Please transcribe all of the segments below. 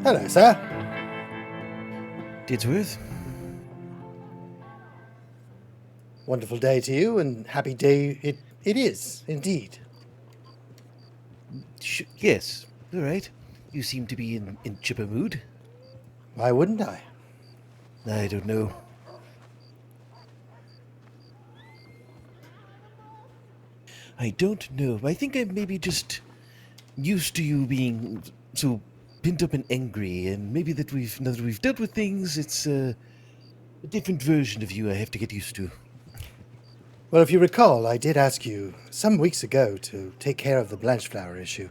Hello, sir. Titsworth? Wonderful day to you, and happy day it is, indeed. Yes, all right. You seem to be in chipper mood. Why wouldn't I? I don't know. I don't know. I think I'm maybe just used to you being so pent up and angry, and maybe now that we've dealt with things, it's a different version of you I have to get used to. Well, if you recall, I did ask you some weeks ago to take care of the Blanchflower issue.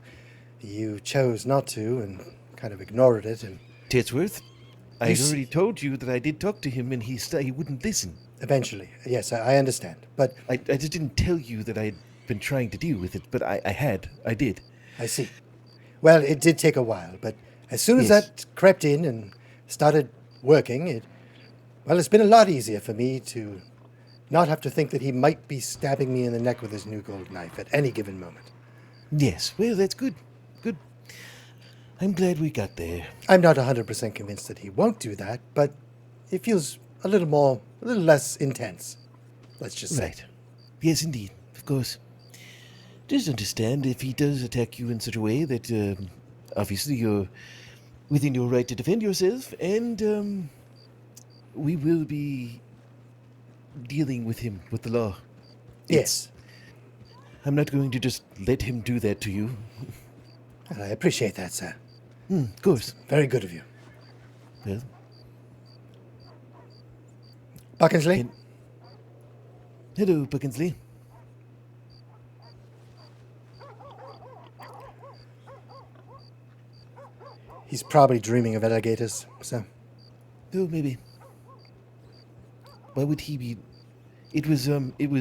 You chose not to and kind of ignored it, and Titsworth, You I'd already told you that I did talk to him, and he wouldn't listen. eventually, yes, I understand. But I just didn't tell you that I'd been trying to deal with it, but I did. I see. Well, it did take a while, but as soon as Yes. that crept in and started working, it's been a lot easier for me to not have to think that he might be stabbing me in the neck with his new gold knife at any given moment. Yes, well, that's good. Good. I'm glad we got there. I'm not 100% convinced that he won't do that, but it feels a little less intense. Let's just say. Right. Yes, indeed. Of course. Just understand if he does attack you in such a way that, obviously, you're within your right to defend yourself, and we will be dealing with him with the law. Yes, I'm not going to just let him do that to you. and I appreciate that, sir. Of course. Very good of you. Well, Buckinsley? hello, Buckinsley. He's probably dreaming of alligators, so. Oh, maybe. Why would he be? It was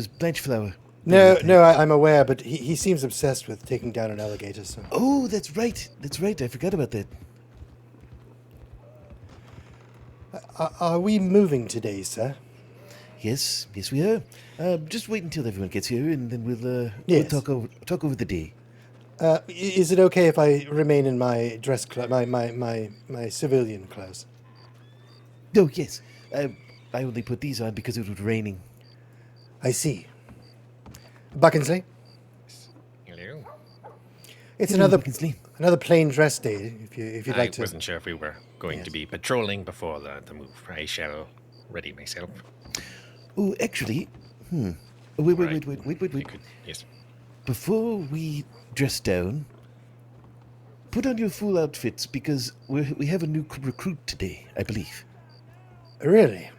Blanchflower. No, I'm aware, but he seems obsessed with taking down an alligator, so. Oh, that's right. That's right. I forgot about that. Are we moving today, sir? Yes, we are. Just wait until everyone gets here, and then we'll Yes. talk over the day. Is it okay if I remain in my dress my civilian clothes? Oh, yes. I only put these on because it was raining. I see. Buckinsley? Hello. It's Hello, another Buckinsley. plain dress day, if you'd like to. I wasn't sure if we were going Yes. to be patrolling before the move. I shall ready myself. Oh, actually, Wait. Right. You could, yes. Before we dress down, put on your full outfits because we have a new recruit today, I believe. Really?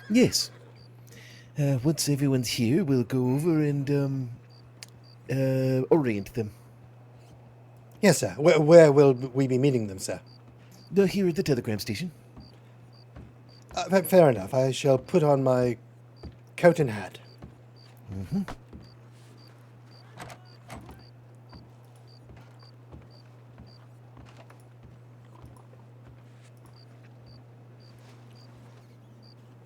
Yes. Once everyone's here, we'll go over and orient them. Yes, sir. Where will we be meeting them, sir? They're here at the telegram station. Fair enough. I shall put on my coat and hat.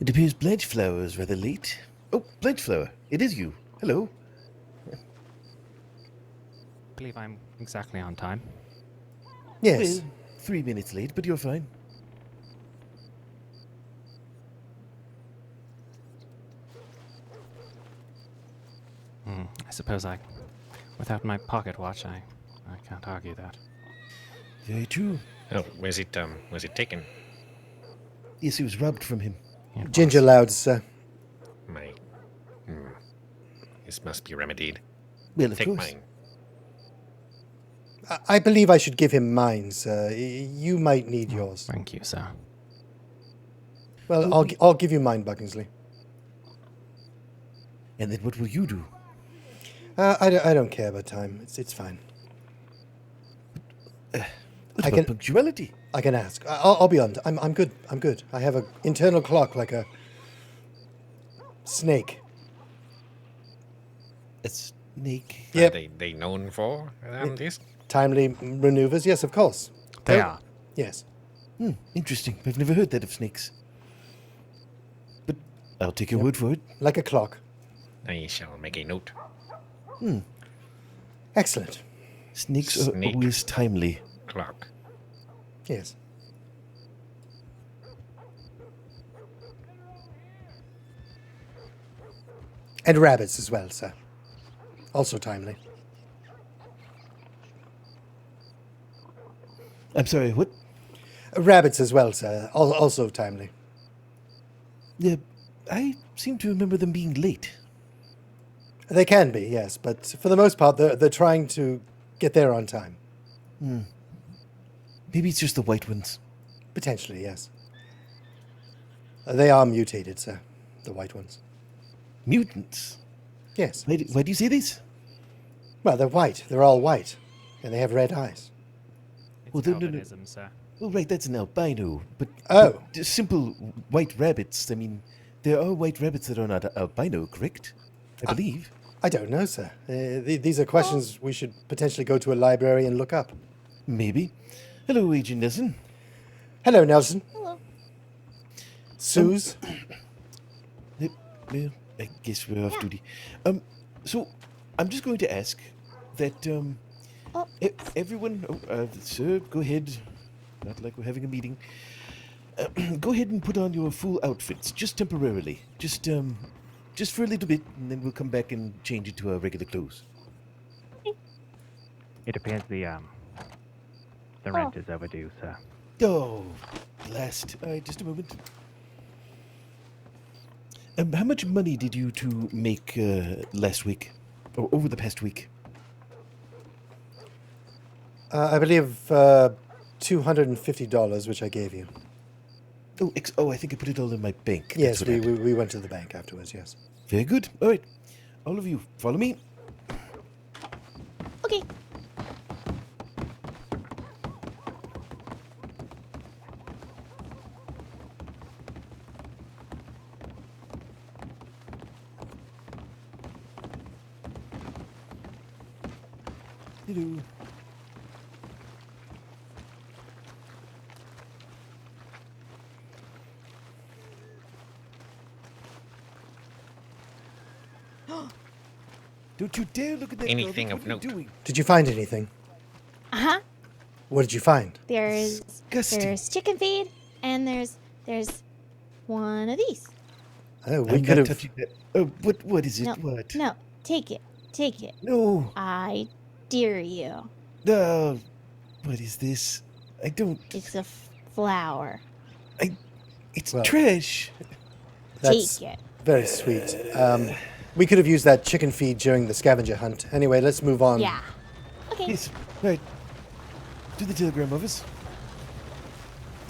It appears Blanchflower is rather late. Oh, Blanchflower, it is you. Hello. I believe I'm exactly on time. Yes. Well, 3 minutes late, but you're fine. I suppose without my pocket watch, I can't argue that. Very true. Oh, was it taken? Yes, it was robbed from him. It Ginger was. Louds, sir. My. This must be remedied. Well, of Take course. mine. I believe I should give him mine, sir. You might need yours. Thank you, sir. Well, I'll give you mine, Buckinsley. And then what will you do? I don't care about time. It's fine. What I about can- punctuality? I can ask. I'll be on. I'm good. I'm good. I have an internal clock like a snake. A snake. Yep. Are they known for this? Timely maneuvers. Yes, of course. They Oh, are. Yes. Interesting. I've never heard that of snakes. But I'll take your word for it. Like a clock. I shall make a note. Excellent. Snakes are Snake. always timely. Clock. Yes. And rabbits as well, sir. Also timely. I'm sorry, what? Rabbits as well, sir. Also timely. Yeah, I seem to remember them being late. They can be, yes, but for the most part, they're trying to get there on time. Maybe it's just the white ones. Potentially, yes. They are mutated, sir. The white ones. Mutants? Yes. Why do you say this? Well, they're white. They're all white. And they have red eyes. It's Well, no. albinism, sir. Well, right, that's an albino. But, Oh. but just simple white rabbits. I mean, there are white rabbits that are not albino, correct? I believe. I don't know, sir. These are questions we should potentially go to a library and look up. Maybe. Hello, Agent Nelson. Hello, Nelson. Hello. Suze. Well, I guess we're off duty. So I'm just going to ask that everyone, sir, go ahead. Not like we're having a meeting. Go ahead and put on your full outfits, just temporarily, just for a little bit, and then we'll come back and change it to our regular clothes. It appears the rent is overdue, sir. Oh, blast! Just a moment. How much money did you two make last week, or over the past week? I believe $250, which I gave you. Oh, I think I put it all in my bank. Yes, That's what happened. we went to the bank afterwards, yes. Very good. All right, all of you, follow me. Okay. Hello. Don't you dare look at that Anything garbage. of What are you note? doing? Did you find anything? Uh-huh. What did you find? Disgusting. There's chicken feed and there's one of these. Oh, we I'm could not have. touching that. Oh, what is it? No. What? No, take it. Take it. No. I dare you. No. What is this? I don't. It's a flower. It's Well, trash. That's Take it. very sweet. We could have used that chicken feed during the scavenger hunt. Anyway, let's move on. Yeah. Okay. Yes. Right. To the telegram office.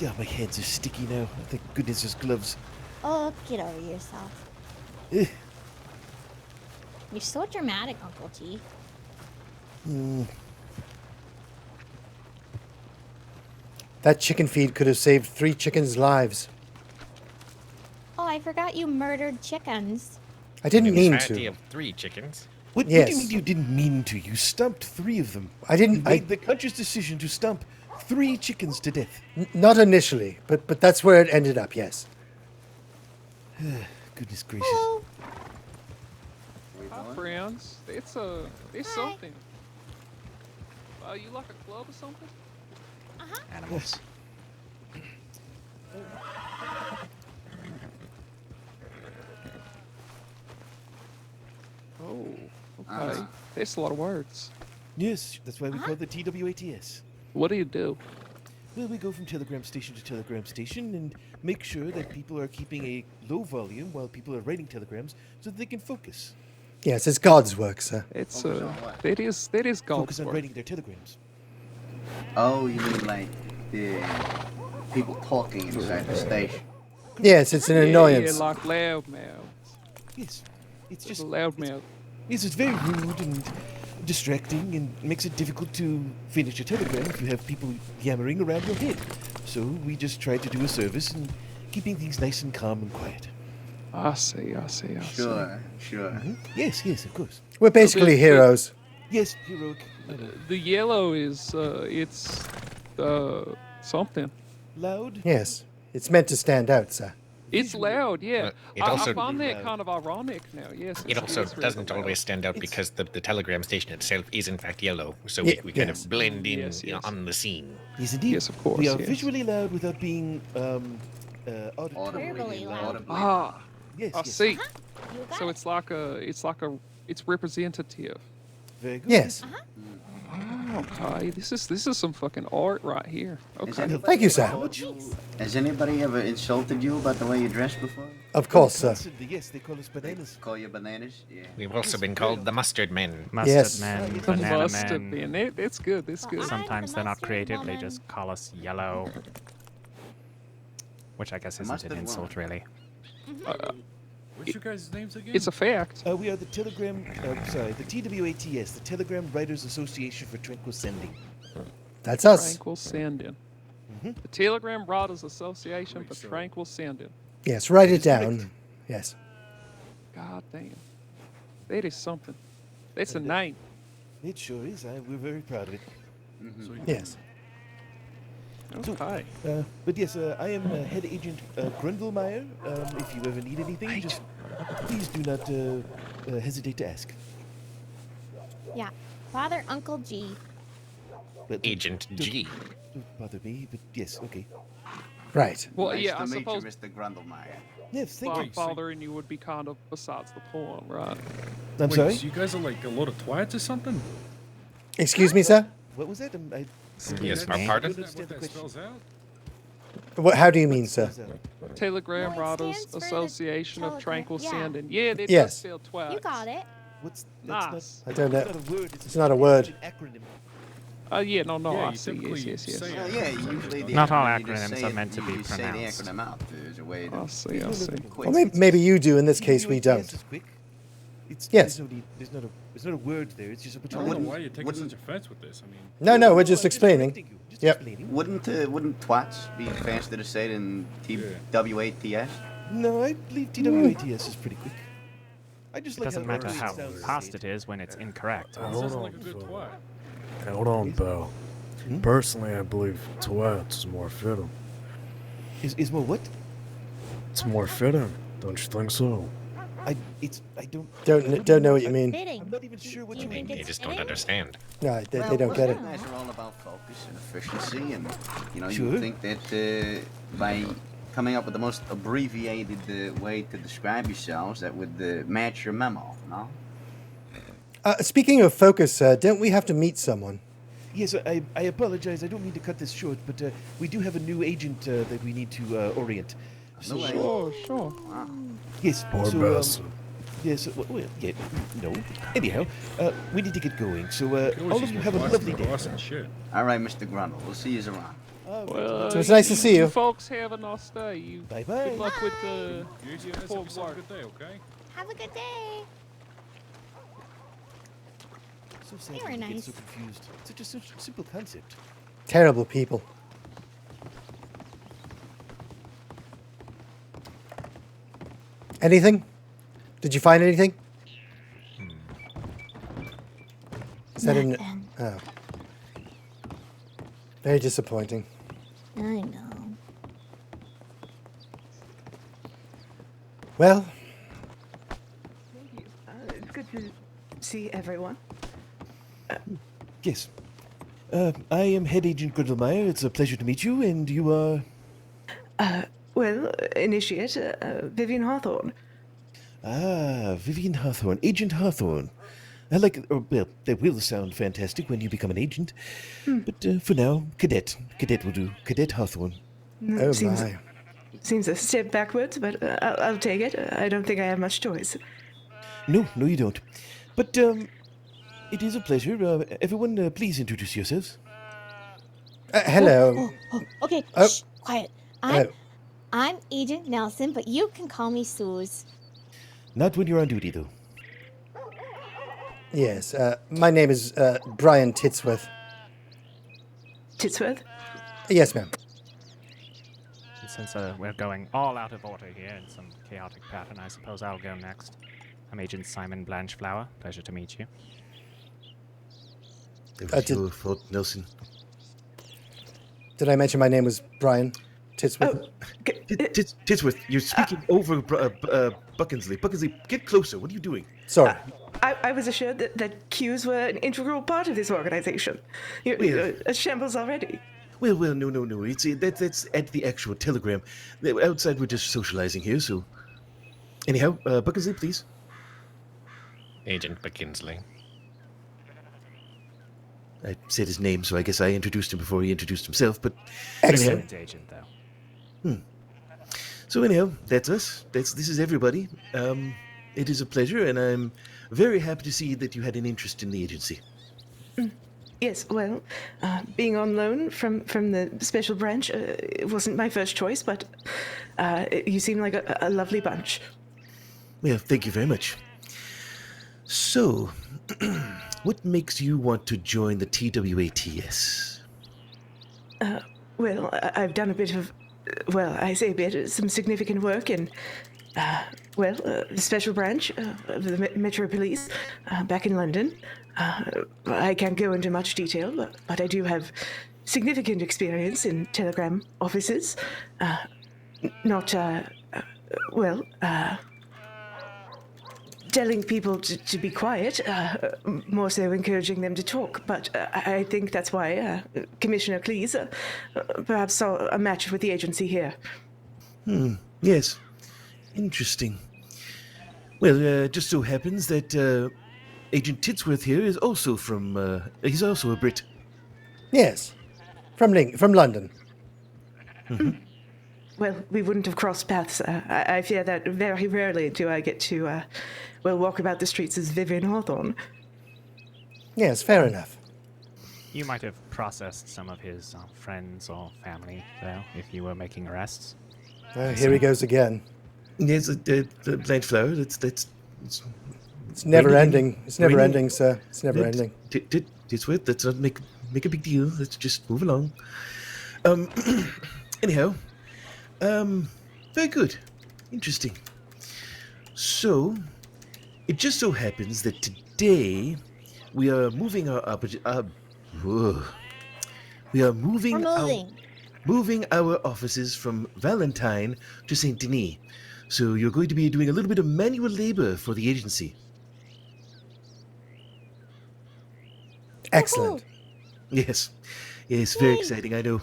Yeah, my hands are sticky now. Thank goodness there's gloves. Oh, get over yourself. Eh. You're so dramatic, Uncle T. That chicken feed could have saved 3 chickens' lives. Oh, I forgot you murdered chickens. I didn't mean Society to. of 3 chickens. What do you Yes. mean you didn't mean to? You stomped 3 of them. I didn't. You made the conscious decision to stomp 3 chickens to death. Not initially, but that's where it ended up. Yes. Goodness gracious. Hello. Hi, friends. It's Hi. something. You like a club or something? Animals. Oh, okay. That's a lot of words. Yes, that's why we call it the T.W.A.T.S. What do you do? Well, we go from telegram station to telegram station and make sure that people are keeping a low volume while people are writing telegrams so that they can focus. Yes, it's God's work, sir. It's Focus on what? that is God's Focus on work. writing their telegrams. Oh, you mean like the people talking inside the station? Yes, it's an Yeah, annoyance. like loudmouths. Yes, it's Just just loudmouth. yes, it's very rude and distracting and makes it difficult to finish a telegram if you have people yammering around your head. So we just try to do a service and keeping things nice and calm and quiet. I see. Sure. Yes, of course. We're basically the- heroes. Yes, heroic. The yellow is it's something. Loud. Yes, it's meant to stand out, sir. It's loud, yeah. But it I also- find that Loud. kind of ironic now. Yes. It also is really doesn't loud. always stand out It's- because the telegram station itself is in fact yellow, so Ye- we kind yes. of blend in Yes, you know, yes. on the scene. Yes, indeed. Yes, of course, We are yes. visually loud without being auditorily Verbally loud. Audibly. Ah, Yes, I yes. see. You got So it. it's representative. Very good. Yes. Okay, this is some fucking art right here. Is Okay. anybody Thank you, ever sir. called you- Has anybody ever insulted you about the way you dress before? Of course, sir. Constantly, yes, they call us They bananas. call you bananas? Yeah. We've also Yes, been very called the Mustard Men. Mustard Yes. men, Yes, banana Must have men. been. It's good. It's good. I'm Sometimes the they're not mustard creative. They woman. just call us yellow, which I guess The isn't mustard an insult, woman. really. What's your guys' names again? It's a fact. We are the the T.W.A.T.S, the Telegram Writers Association for Tranquil Sending. That's us. Tranquil Sending. Mhm. The Telegram Writers Association for so- Tranquil Sending. Yes, write it That is correct. down. Yes. God damn. That is something. That's a name. It sure is. We're very proud of it. Yes. Okay. But yes, I am Head Agent Grundlemeyer. If you ever need anything, just please do not hesitate to ask. Yeah. Father, Uncle G. But Agent G. don't bother me, but yes, okay. Right. Well, Nice yeah, to I meet suppose you, Mr. Grundlemeyer. Yes, thank you. fathering you would be kind of besides the point, right? I'm Wait, sorry? so you guys are like a load of twats or something? Excuse me, sir? What was that? Yes, I pardon? Is that understand what the that question. spells out? How do you mean, sir? Telegram Well, it Writers stands for the Association of Telegram- Tranquil yeah. Sending. Yeah, they Yes. does spell twat. You got it. What's Nice. I don't know. It's not a word. It's not a word. It's an acronym. Yeah, no, Yeah, I you see. typically Yes. say Well, it. yeah, usually the Not all acronym, you just acronyms say are it- meant to be you say pronounced. the acronym out. There's a way to I see. I see. quit. Well, maybe you do. In this case, we TWATS don't. is quick. It's, Yes. There's not a word there. It's just a bunch I of don't know letters. why you're taking wouldn't- such offense with this. I mean, No, we're I'm just explaining. correcting you. Just Yep. explaining. Wouldn't twats be faster to say than T.W.A.T.S? No, I believe T.W.A.T.S is pretty quick. I just It like doesn't how matter early how sounds fast said. it is when it's incorrect. it sounds like a good twat. Hold on, Bill. Hmm? Personally, I believe T.W.A.T.S is more fitting. Is more what? It's more fitting, don't you think so? I Don't know what you mean. Fitting. I'm not even sure what Do you you mean. think They it's just don't fitting? understand. No, they don't get it. You guys are all about focus and efficiency, and you Sure. would think that by coming up with the most abbreviated way to describe yourselves, that would match your memo, no? Speaking of focus, don't we have to meet someone? Yes, I apologize. I don't mean to cut this short, but we do have a new agent that we need to orient. So, No way. Sure. Wow. yes, Poor so, bastard. yes, well, yeah, no. Anyhow, we need to get going. So, You could always all of just you make have a Boston lovely the day. boss and shit. All right, Mr. Grundle, we'll see you around. Well, So it's nice to see you. folks have a nice day. You Bye-bye. Good luck with You guys have important yourself a work. good day, okay? Have a good day. So sad They were when you get nice. so confused. It's such a simple concept. Terrible people. Anything? Did you find anything? Is that in? Nothing. Oh. Very disappointing. I know. Well, It's good to see everyone. Yes. I am Head Agent Grundlemeyer. It's a pleasure to meet you, and you are... Well, initiate Vivian Hawthorne. Ah, Vivian Hawthorne. Agent Hawthorne. I like... well, that will sound fantastic when you become an agent. But for now, Cadet. Cadet will do. Cadet Hawthorne. oh seems my. seems a step backwards, but I'll take it. I don't think I have much choice. No, you don't. But, it is a pleasure. Everyone, please introduce yourselves. Hello. Okay. Oh. Shh, quiet. Uh, I'm Agent Nelson, but you can call me Suze. Not when you're on duty, though. Yes. My name is Bryan Titsworth. Titsworth? Yes, ma'am. And since we're going all out of order here in some chaotic pattern, I suppose I'll go next. I'm Agent Simon Blanchflower. Pleasure to meet you. That was your fault, Nelson. Did I mention my name was Bryan Titsworth? Titsworth, you're speaking over Buckinsley. Buckinsley, get closer. What are you doing? Sorry. I was assured that cues were an integral part of this organization. You're a shambles already. Well, no. It's that's at the actual telegram. Outside, we're just socializing here, so... Anyhow, Buckinsley, please. Agent McKinsley. I said his name, so I guess I introduced him before he introduced himself, but... Excellent. Excellent agent, though. So anyhow, that's us. This is everybody. It is a pleasure, and I'm very happy to see that you had an interest in the agency. Yes, well, being on loan from the special branch, it wasn't my first choice, but you seem like a lovely bunch. Well, thank you very much. So, what makes you want to join the T.W.A.T.S? Well, I've done a bit of, well, I say a bit, some significant work in, the special branch of the Metro Police back in London. I can't go into much detail, but I do have significant experience in telegram offices. Not, telling people to be quiet, more so encouraging them to talk. But I think that's why Commissioner Cleese perhaps saw a match with the agency here. Yes. Interesting. Well, it just so happens that Agent Titsworth here is also from... he's also a Brit. Yes. From London. Well, we wouldn't have crossed paths. I fear that very rarely do I get to, walk about the streets as Vivian Hawthorne. Yes, fair enough. You might have processed some of his friends or family, though, if you were making arrests. Here he goes again. Yes, Blanchflower, It's never ending. It's never ending, sir. It's never ending. Titsworth, let's not make a big deal. Let's just move along. Anyhow, very good. Interesting. So, it just so happens that today we are moving moving our offices from Valentine to Saint Denis. So you're going to be doing a little bit of manual labor for the agency. Excellent. Yes, very exciting. I know.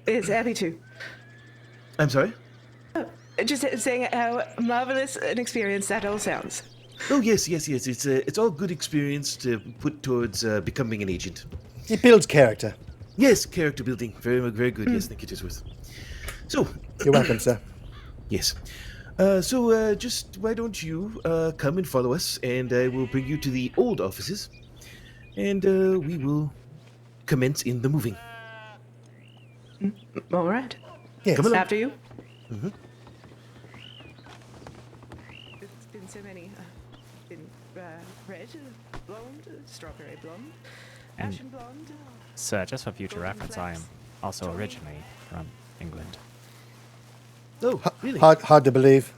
Yes, happy to. I'm sorry. Just saying how marvelous an experience that all sounds. Oh yes. It's all good experience to put towards becoming an agent. It builds character. Yes, character building. Very good. Yes, thank you, Titsworth. So. You're welcome, sir. Yes. Just why don't you come and follow us, and I will bring you to the old offices, and we will commence in the moving. All right. Yes. Come along. After you. Mm-hmm. It's been so many. Red, blonde, strawberry blonde, ashen blonde. Sir, just for future reference, I am also originally from England. Oh, really? Hard to believe.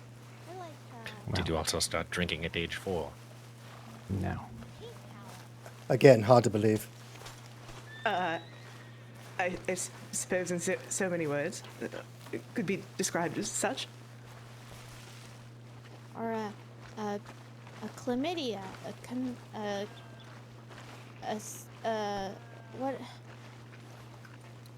Did you also start drinking at age 4? No. Again, hard to believe. I suppose in so many words, it could be described as such. Or a chlamydia, what?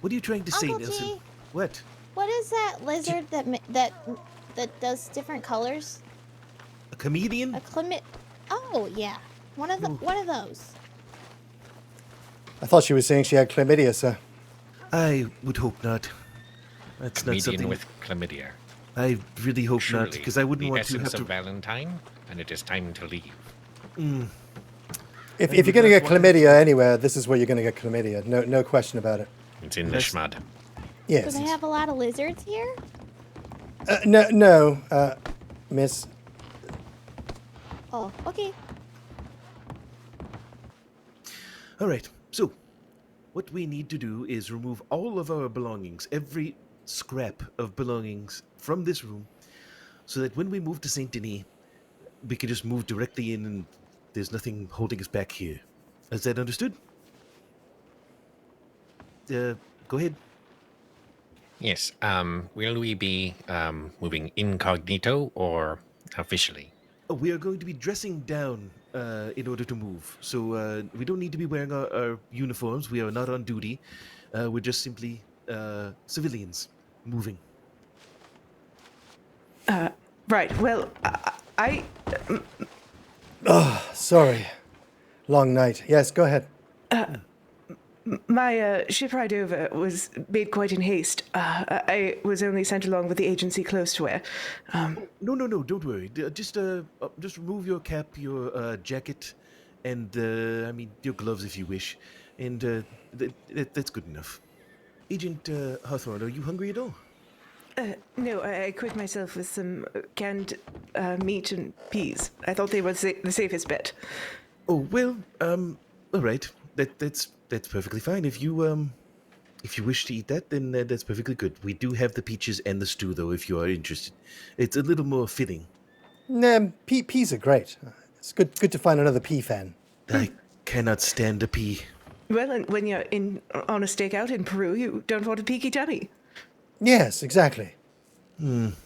What are you trying to say, Uncle Nelson? G? What? What is that lizard that does different colors? A comedian? A chlamyd. Oh yeah, one of those. I thought she was saying she had chlamydia, sir. I would hope not. That's not Comedian something. with chlamydia. I really hope not, Surely because I wouldn't the want to essence have of to. Valentine, and it is time to leave. If you're going to get chlamydia anywhere, this is where you're going to get chlamydia. No question about it. It's in the schmud. Yes. Do they have a lot of lizards here? No, miss. Oh, okay. All right. So, what we need to do is remove all of our belongings, every scrap of belongings from this room, so that when we move to Saint Denis, we can just move directly in, and there's nothing holding us back here. Is that understood? Go ahead. Yes. Will we be moving incognito or officially? Oh, we are going to be dressing down in order to move. So we don't need to be wearing our uniforms. We are not on duty. We're just simply civilians moving. Right. Well, Sorry. Long night. Yes, go ahead. My ship ride over was made quite in haste. I was only sent along with the agency close to where. No, don't worry. Just remove your cap, your jacket, and your gloves if you wish, and that's good enough. Agent Hawthorne, are you hungry at all? No, I quit myself with some canned meat and peas. I thought they were the safest bet. Oh well, all right. That's perfectly fine. If you wish to eat that, then that's perfectly good. We do have the peaches and the stew, though, if you are interested. It's a little more filling. Nah, peas are great. It's good to find another pea fan. I cannot stand a pea. Well, and when you're on a stakeout in Peru, you don't want a peaky tummy. Yes, exactly. I'm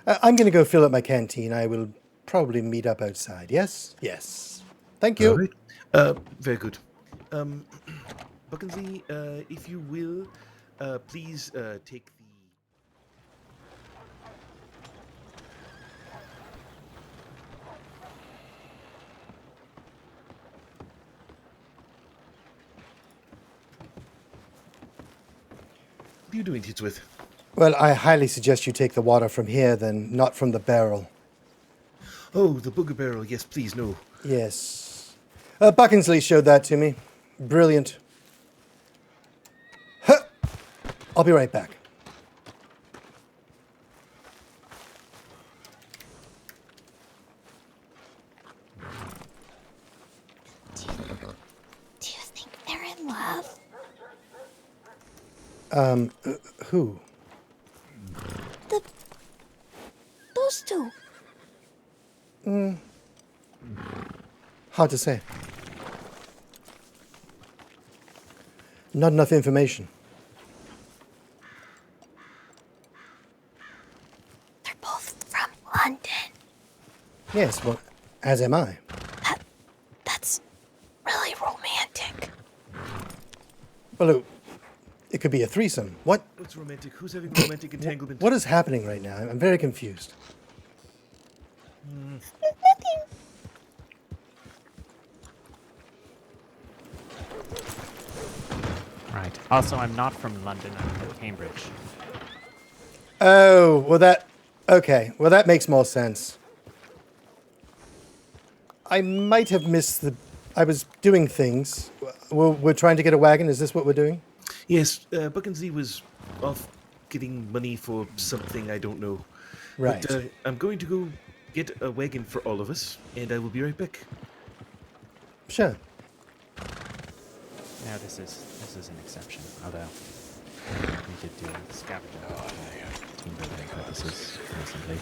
going to go fill up my canteen. I will probably meet up outside. Yes? Yes. Thank you. All right. Very good. Buckensley, if you will, please take the... What are you doing, Titsworth? Well, I highly suggest you take the water from here, then not from the barrel. Oh, the booger barrel. Yes, please, no. Yes. Buckensley showed that to me. Brilliant. Huh. I'll be right back. Do you think they're in love? Who? Those two. Hard to say. Not enough information. They're both from London. Yes, well, as am I. That's really romantic. Well, it could be a threesome. What? What's romantic? Who's having romantic entanglement? What is happening right now? I'm very confused. Right. Also, I'm not from London. I'm from Cambridge. Oh, well okay. Well, that makes more sense. I might have missed I was doing things. We're trying to get a wagon. Is this what we're doing? Yes, Buckensley was off getting money for something, I don't know. Right. But I'm going to go get a wagon for all of us, and I will be right back. Sure. Now this is an exception, although we did do scavenger for team building purposes recently.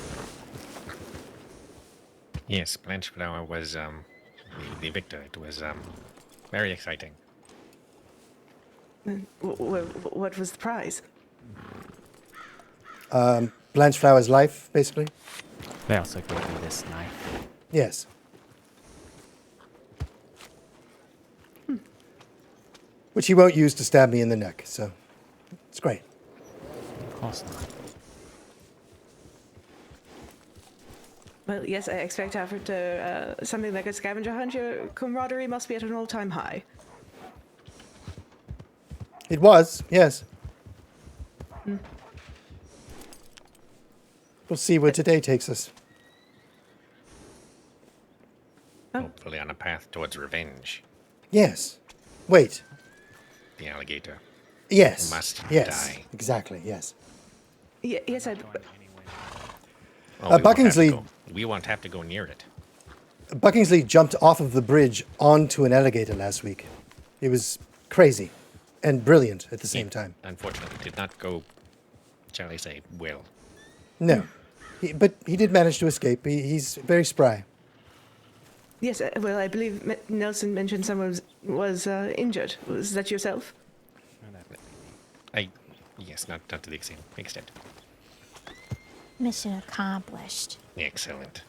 Yes, Blanchflower was the victor. It was very exciting. What was the prize? Blanchflower's life, basically. They also gave me this knife. Yes. Which he won't use to stab me in the neck, so it's great. Of course not. Well, yes, I expect after something like a scavenger hunt, your camaraderie must be at an all-time high. It was, yes. We'll see where today takes us. Hopefully on a path towards revenge. Yes. Wait. The alligator Yes. must yes. die. Exactly, yes. Yes, I... Well, Buckingsley- we won't have to go near it. Buckingsley jumped off of the bridge onto an alligator last week. It was crazy and brilliant at the same time. Unfortunately, did not go, shall I say, well. No. But he did manage to escape. He's very spry. Yes, well, I believe Nelson mentioned someone was injured. Was that yourself? Yes, not to the extent. Mission accomplished. Excellent.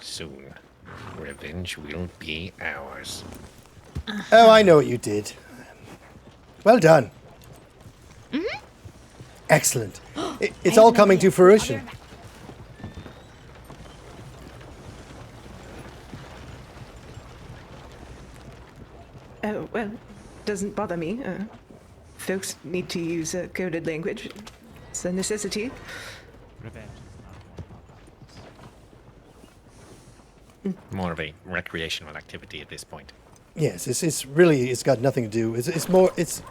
Soon, revenge will be ours. Oh, I know what you did. Well done. Excellent. It's I all have no coming to idea. fruition. Oh, well, doesn't bother me. Folks need to use coded language. It's a necessity. Revenge is not one of More of a recreational activity at this point. Yes, it's got nothing to do. It's more. It's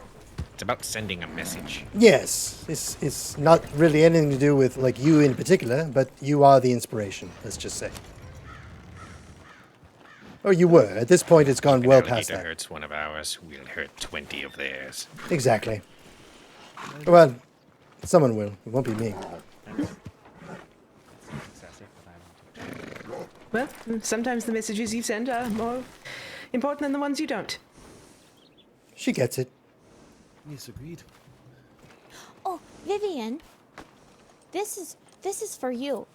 It's about sending a message. yes. It's not really anything to do with like you in particular, but you are the inspiration. Let's just say. Or you were. At this point, it's gone If an well alligator past that. hurts one of ours, we'll hurt 20 of theirs. Exactly. Well, someone will. It won't be me. excessive, but I want to. Well, sometimes the messages you send are more important than the ones you don't. She gets it. Yes, agreed. Oh, Vivian. This is for you.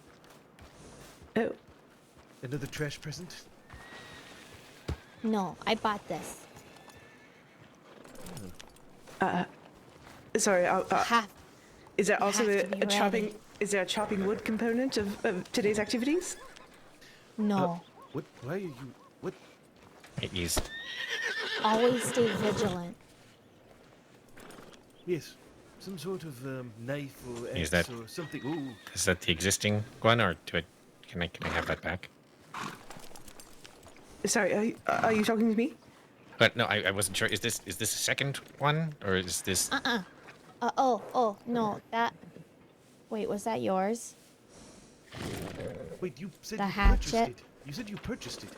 Oh, Another trash present? No, I bought this. sorry. Half. Is there also have to be a chopping? ready. Is there a chopping wood component of today's activities? No. What? Why are you? What? It is. Always stay vigilant. Yes. Some sort of knife or axe Is that- or something. Ooh. Is that the existing one, or can I have that back? Sorry, are you talking to me? But no, I wasn't sure. Is this a second one, or is this? Oh, no, that. Wait, was that yours? Wait, you said The you purchased hatchet. it. You said you purchased it.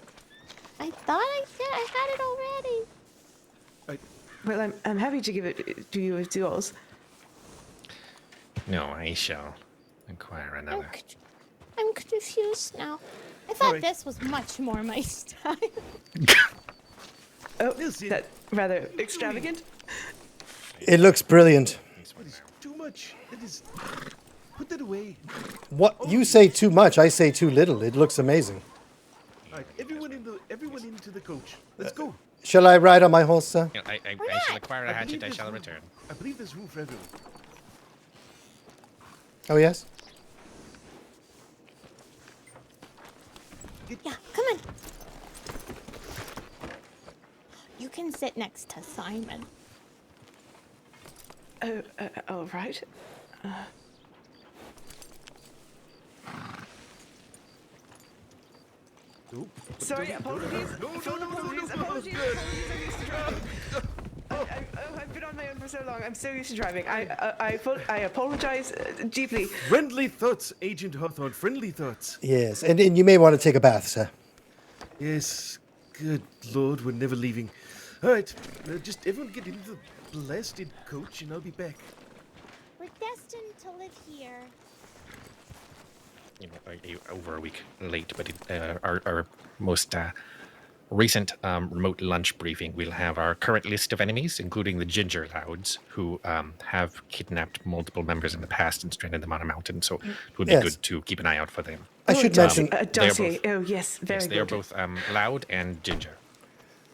I thought I did. I had it already. Well, I'm happy to give it to you as yours. No, I shall acquire another. I'm confused now. I thought Alright. this was much more my style. Oh, Listen. that rather extravagant. It looks brilliant. That is too much. That is. Put that away. What you say too much, I say too little. It looks amazing. All right, everyone into the coach. Let's go. Shall I ride on my horse, sir? You know, I shall acquire a hatchet. I shall return. I believe there's room for everyone. Oh yes. Yeah, come on. You can sit next to Simon. Oh, all right. Nope. Sorry, apologies. Apologies. I'm used to driving. I've been on my own for so long. I'm so used to driving. I apologize deeply. Friendly thoughts, Agent Hawthorne. Friendly thoughts. Yes, and you may want to take a bath, sir. Yes. Good Lord, we're never leaving. All right, just everyone get into the blasted coach, and I'll be back. We're destined to live here. You know, over a week late, but our most recent remote lunch briefing, we'll have our current list of enemies, including the Ginger Louds, who have kidnapped multiple members in the past and stranded them on a mountain. So it would be Yes. good to keep an eye out for them. I should mention. A They are dossier. both- Oh, yes, very Yes, good. they are both Loud and Ginger.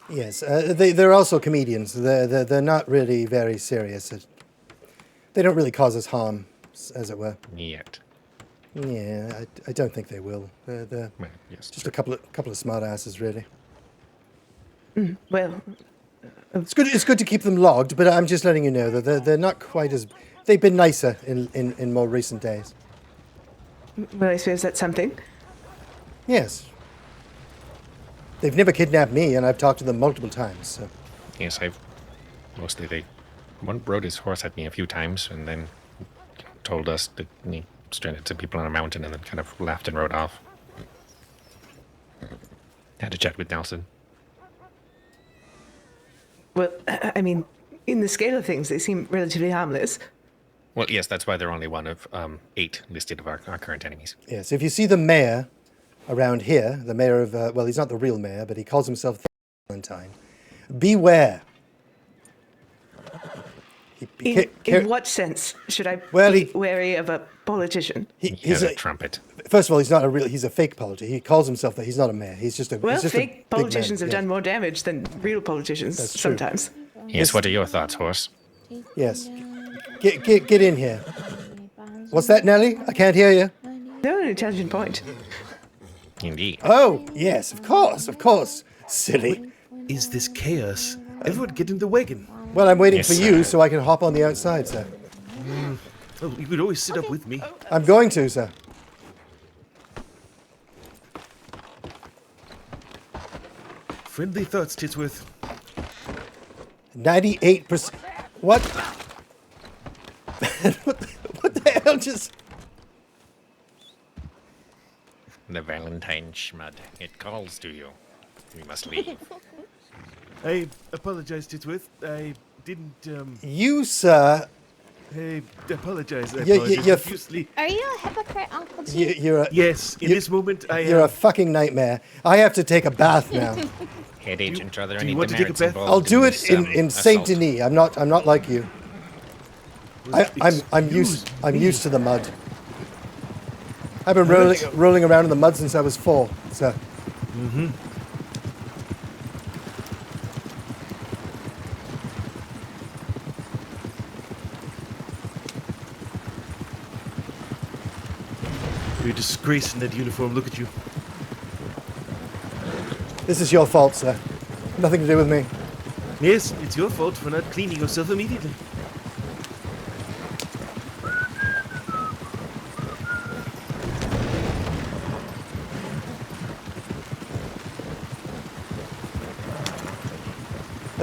Yes, they're also comedians. They're not really very serious. They don't really cause us harm, as it were. Yet. Yeah, I don't think they will. They're Well, yes. just a couple of smart asses, really. Well, It's good to keep them logged, but I'm just letting you know that they're not quite as. They've been nicer in more recent days. I suppose that's something. Yes. They've never kidnapped me, and I've talked to them multiple times. So. Yes, one rode his horse at me a few times and then told us that he stranded some people on a mountain and then kind of laughed and rode off. Had a chat with Nelson. Well, I mean, in the scale of things, they seem relatively harmless. Well, yes, that's why they're only one of 8 listed of our current enemies. Yes, if you see the mayor around here, the mayor of, well, he's not the real mayor, but he calls himself Valentine. Beware. In what sense should I Well, be he- wary of a politician? He He's has a a, trumpet. first of all, he's a fake politician. He calls himself that. He's not a mayor. He's just a. Well, he's just a fake big politicians man. have done more damage than real politicians That's true. sometimes. Yes, what are your thoughts, horse? Yes. Get in here. What's that, Nelly? I can't hear you. No, an intelligent point. Indeed. Oh, yes, of course. Silly. Is this chaos? Everyone get in the wagon. Well, I'm waiting Yes, for you sir. so I can hop on the outside, sir. Oh, you could always sit up with me. I'm going to, sir. Friendly thoughts, Titsworth. 98%. What? What the hell just... The Valentine Schmud. It calls to you. We must leave. I apologize, Titsworth. I didn't, You, sir, I apologize. I You- apologize you- profusely. Are you a hypocrite, Uncle G? you're a... Yes, in You- this moment, I You're am. a fucking nightmare. I have to take a bath now. Head agent, are there do you any want to take a demerits bath? involved I'll do it this, in Saint assault? Denis. I'm not like you. I'm used to the mud. I've been rolling around in the mud since I was 4. So You're a disgrace in that uniform. Look at you. this is your fault, sir. Nothing to do with me. Yes, it's your fault for not cleaning yourself immediately.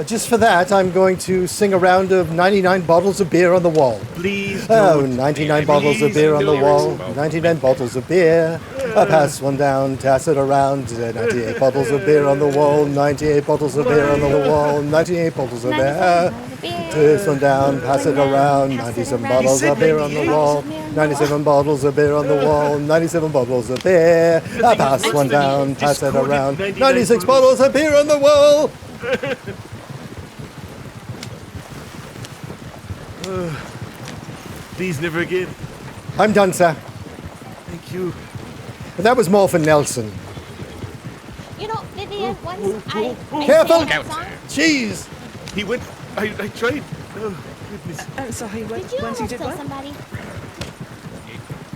Just for that, I'm going to sing a round of 99 bottles of beer on the wall. Please Oh, don't. 99 bottles of beer on the wall. 99 bottles of beer. I pass one down, toss it around. 98 bottles of beer on the wall. 98 bottles of beer on the wall. 98 bottles of beer. Pass one down, pass it around. 97 bottles of beer on the wall. 97 bottles of beer on the wall. 97 bottles of beer. I pass one down, pass it around. 96 bottles of beer on the wall. Please, never again. I'm done, sir. Thank you. But that was more for Nelson. You know, Vivian, once I Careful! sang that song, Jeez! He went. I tried. Oh, goodness. I'm sorry, what, did you once you almost did kill what? somebody?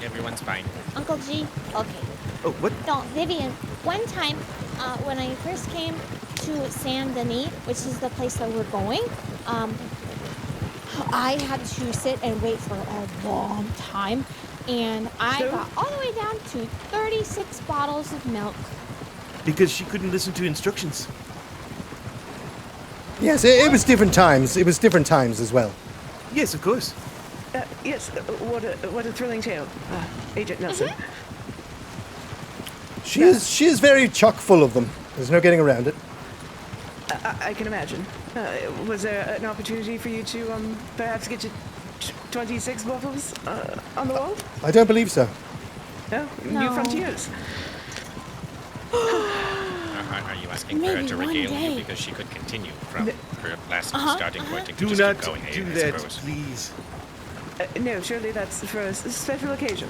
Everyone's fine. Uncle G? Okay. Oh, what? No, Vivian, one time when I first came to Saint Denis, which is the place that we're going, I had to sit and wait for a long time, and I got all the way down to 36 bottles of milk. Because she couldn't listen to instructions. Yes, it was different times. It was different times as well. Yes, of course. Yes, what a thrilling tale, Agent Nelson. She is very chock full of them. There's no getting around it. I can imagine. Was there an opportunity for you to perhaps get to 26 bottles on the wall? I don't believe so. No? New No. frontiers. Are you asking for her Maybe to one regale you day. because she could continue from her last starting point and Do just not keep going? do I that, suppose. please. No, surely that's for a special occasion.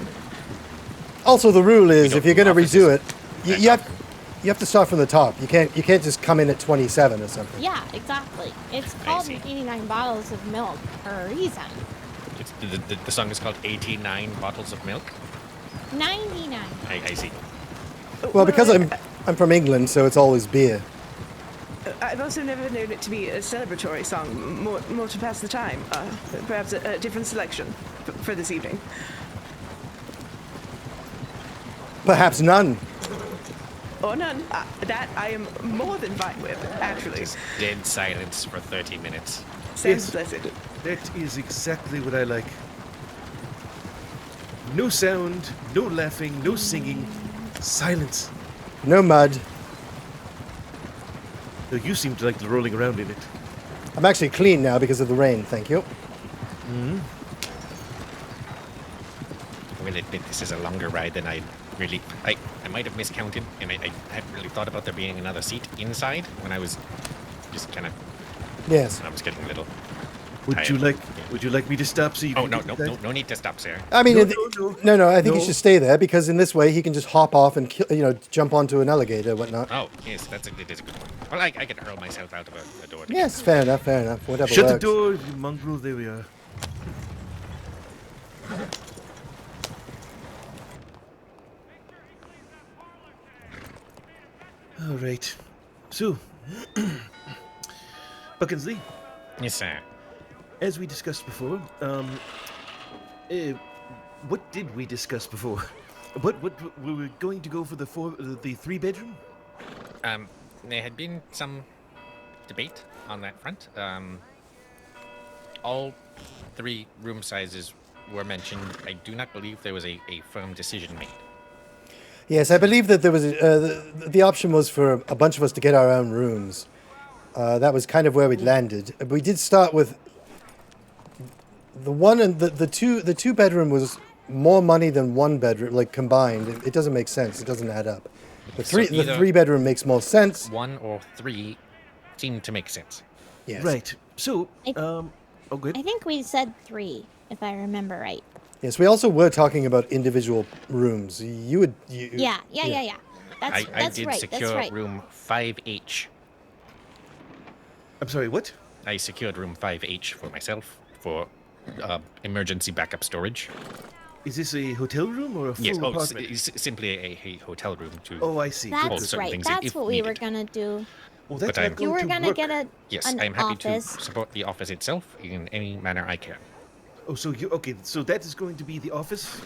Also, the rule is don't if you're going to do redo offices. it, you have to start from the top. You can't just come in at 27 or something. Yeah, exactly. It's called see. 89 bottles of milk for a reason. It's, the song is called 89 Bottles of Milk. 99. I see. Well, because I'm from England, so it's always beer. I've also never known it to be a celebratory song, more to pass the time. Perhaps a different selection for this evening. Perhaps none. Or none. That I am more than fine with, actually. Just dead silence for 30 minutes. Sounds blessed. That is exactly what I like. No sound, no laughing, no singing. Silence. No mud. Though you seem to like the rolling around in it. I'm actually clean now because of the rain, thank you. I will admit this is a longer ride than I really... I might have miscounted, and I hadn't really thought about there being another seat inside when I was just kind of... Yes. I was getting a little... Would you like me to stop so you Oh, can no, get that? no need to stop, sir. I mean, No, I think he No. should stay there because in this way he can just hop off and jump onto an alligator or whatnot. Oh, yes, it is a good one. Well, I can hurl myself out of a door. to Yes, fair enough. Whatever Shut the works. door, you mongrel. There we are. All right. So, Buckinsley, Yes, sir. as we discussed before, what did we discuss before? What we were going to go for the 3-bedroom? There had been some debate on that front. All 3 room sizes were mentioned. I do not believe there was a firm decision made. Yes, I believe that there was the option was for a bunch of us to get our own rooms. That was kind of where we landed. We did start with the one and the 2-bedroom was more money than 1 bedroom, like combined. It doesn't make sense. It doesn't add up. The 3-bedroom makes more sense. 1 or 3 seem to make sense. Yes. Right. So, good. I think we said 3, if I remember right. Yes, we also were talking about individual rooms. Yeah. I That's did right. secure That's right. room 5H. I'm sorry, what? I secured room 5H for myself for emergency backup storage. Is this a hotel room or a full Yes, apartment? simply a hotel room to. Oh, I see. hold That's certain right. things That's if what we were needed. gonna do. Well, that's But I'm- not You going were to gonna work. get Yes, an I'm happy office. to support the office itself in any manner I can. Oh, so so that is going to be the office?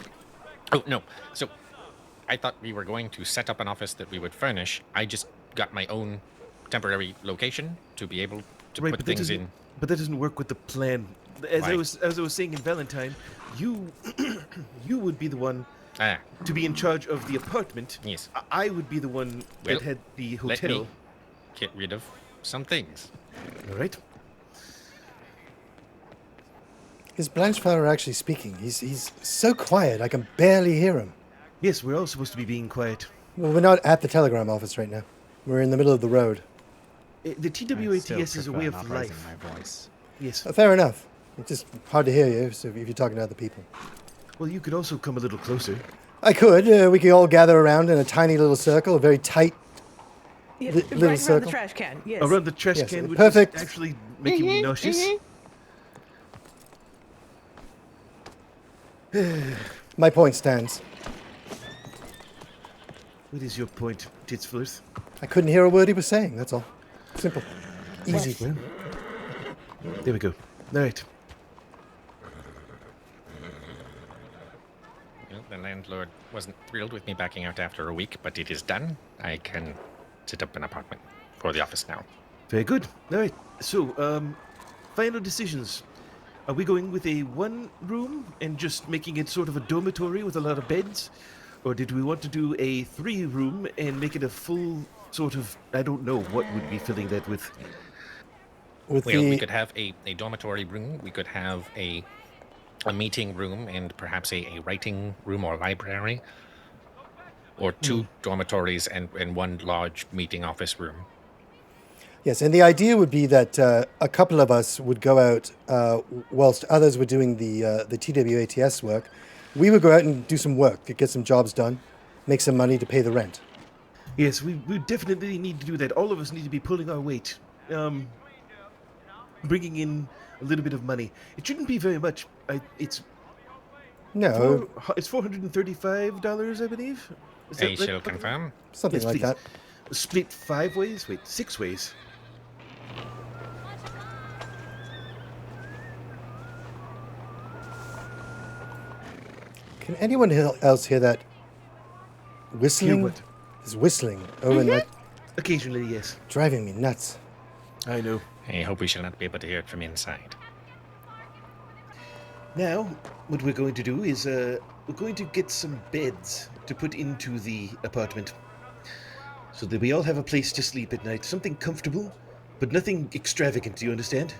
Oh, no. So I thought we were going to set up an office that we would furnish. I just got my own temporary location to be able to Right, put but that things doesn't- in. But that doesn't work with the plan. As Why? I was saying in Valentine, you you would be the one Ah, to be in charge of the apartment. yes. I would be the one Well, that had the Let hotel. me get rid of some things. All right. Is Blanchflower actually speaking? He's so quiet, I can barely hear him. Yes, we're all supposed to be being quiet. Well, we're not at the telegram office right now. We're in the middle of the road. The I T.W.A.T.S still is a way prefer of not raising life. my voice. Yes. Fair enough. It's just hard to hear you so if you're talking to other people. Well, you could also come a little closer. I could. We could all gather around in a tiny little circle, a very tight Yeah, little right around circle. the trash can. Yes. Around the trash Yes, can, which perfect. is actually making me nauseous. My point stands. What is your point, Titsworth? I couldn't hear a word he was saying, that's all. Simple. Easy. Well, there we go. All right. Well, the landlord wasn't thrilled with me backing out after a week, but it is done. I can set up an apartment for the office now. Very good. All right. So, final decisions. Are we going with a 1-room and just making it sort of a dormitory with a lot of beds? Or did we want to do a 3-room and make it a full sort of, I don't know, what would be filling that with? With Well, we the could have a dormitory room. We could have a meeting room and perhaps a writing room or library. Or 2 dormitories and 1 large meeting office room. yes, and the idea would be that a couple of us would go out whilst others were doing the T.W.A.T.S. work. We would go out and do some work, get some jobs done, make some money to pay the rent. Yes, we definitely need to do that. All of us need to be pulling our weight. Bringing in a little bit of money. It shouldn't be very much. It's No, it's $435, I believe. Is that I right? shall confirm. something Yes, like please. that. Split 5 ways? Wait, 6 ways. Can anyone else hear that whistling? what? There's whistling over in that, Occasionally, yes. driving me nuts. I know. I hope we shall not be able to hear it from inside. Now, what we're going to do is we're going to get some beds to put into the apartment. So that we all have a place to sleep at night. Something comfortable, but nothing extravagant, do you understand?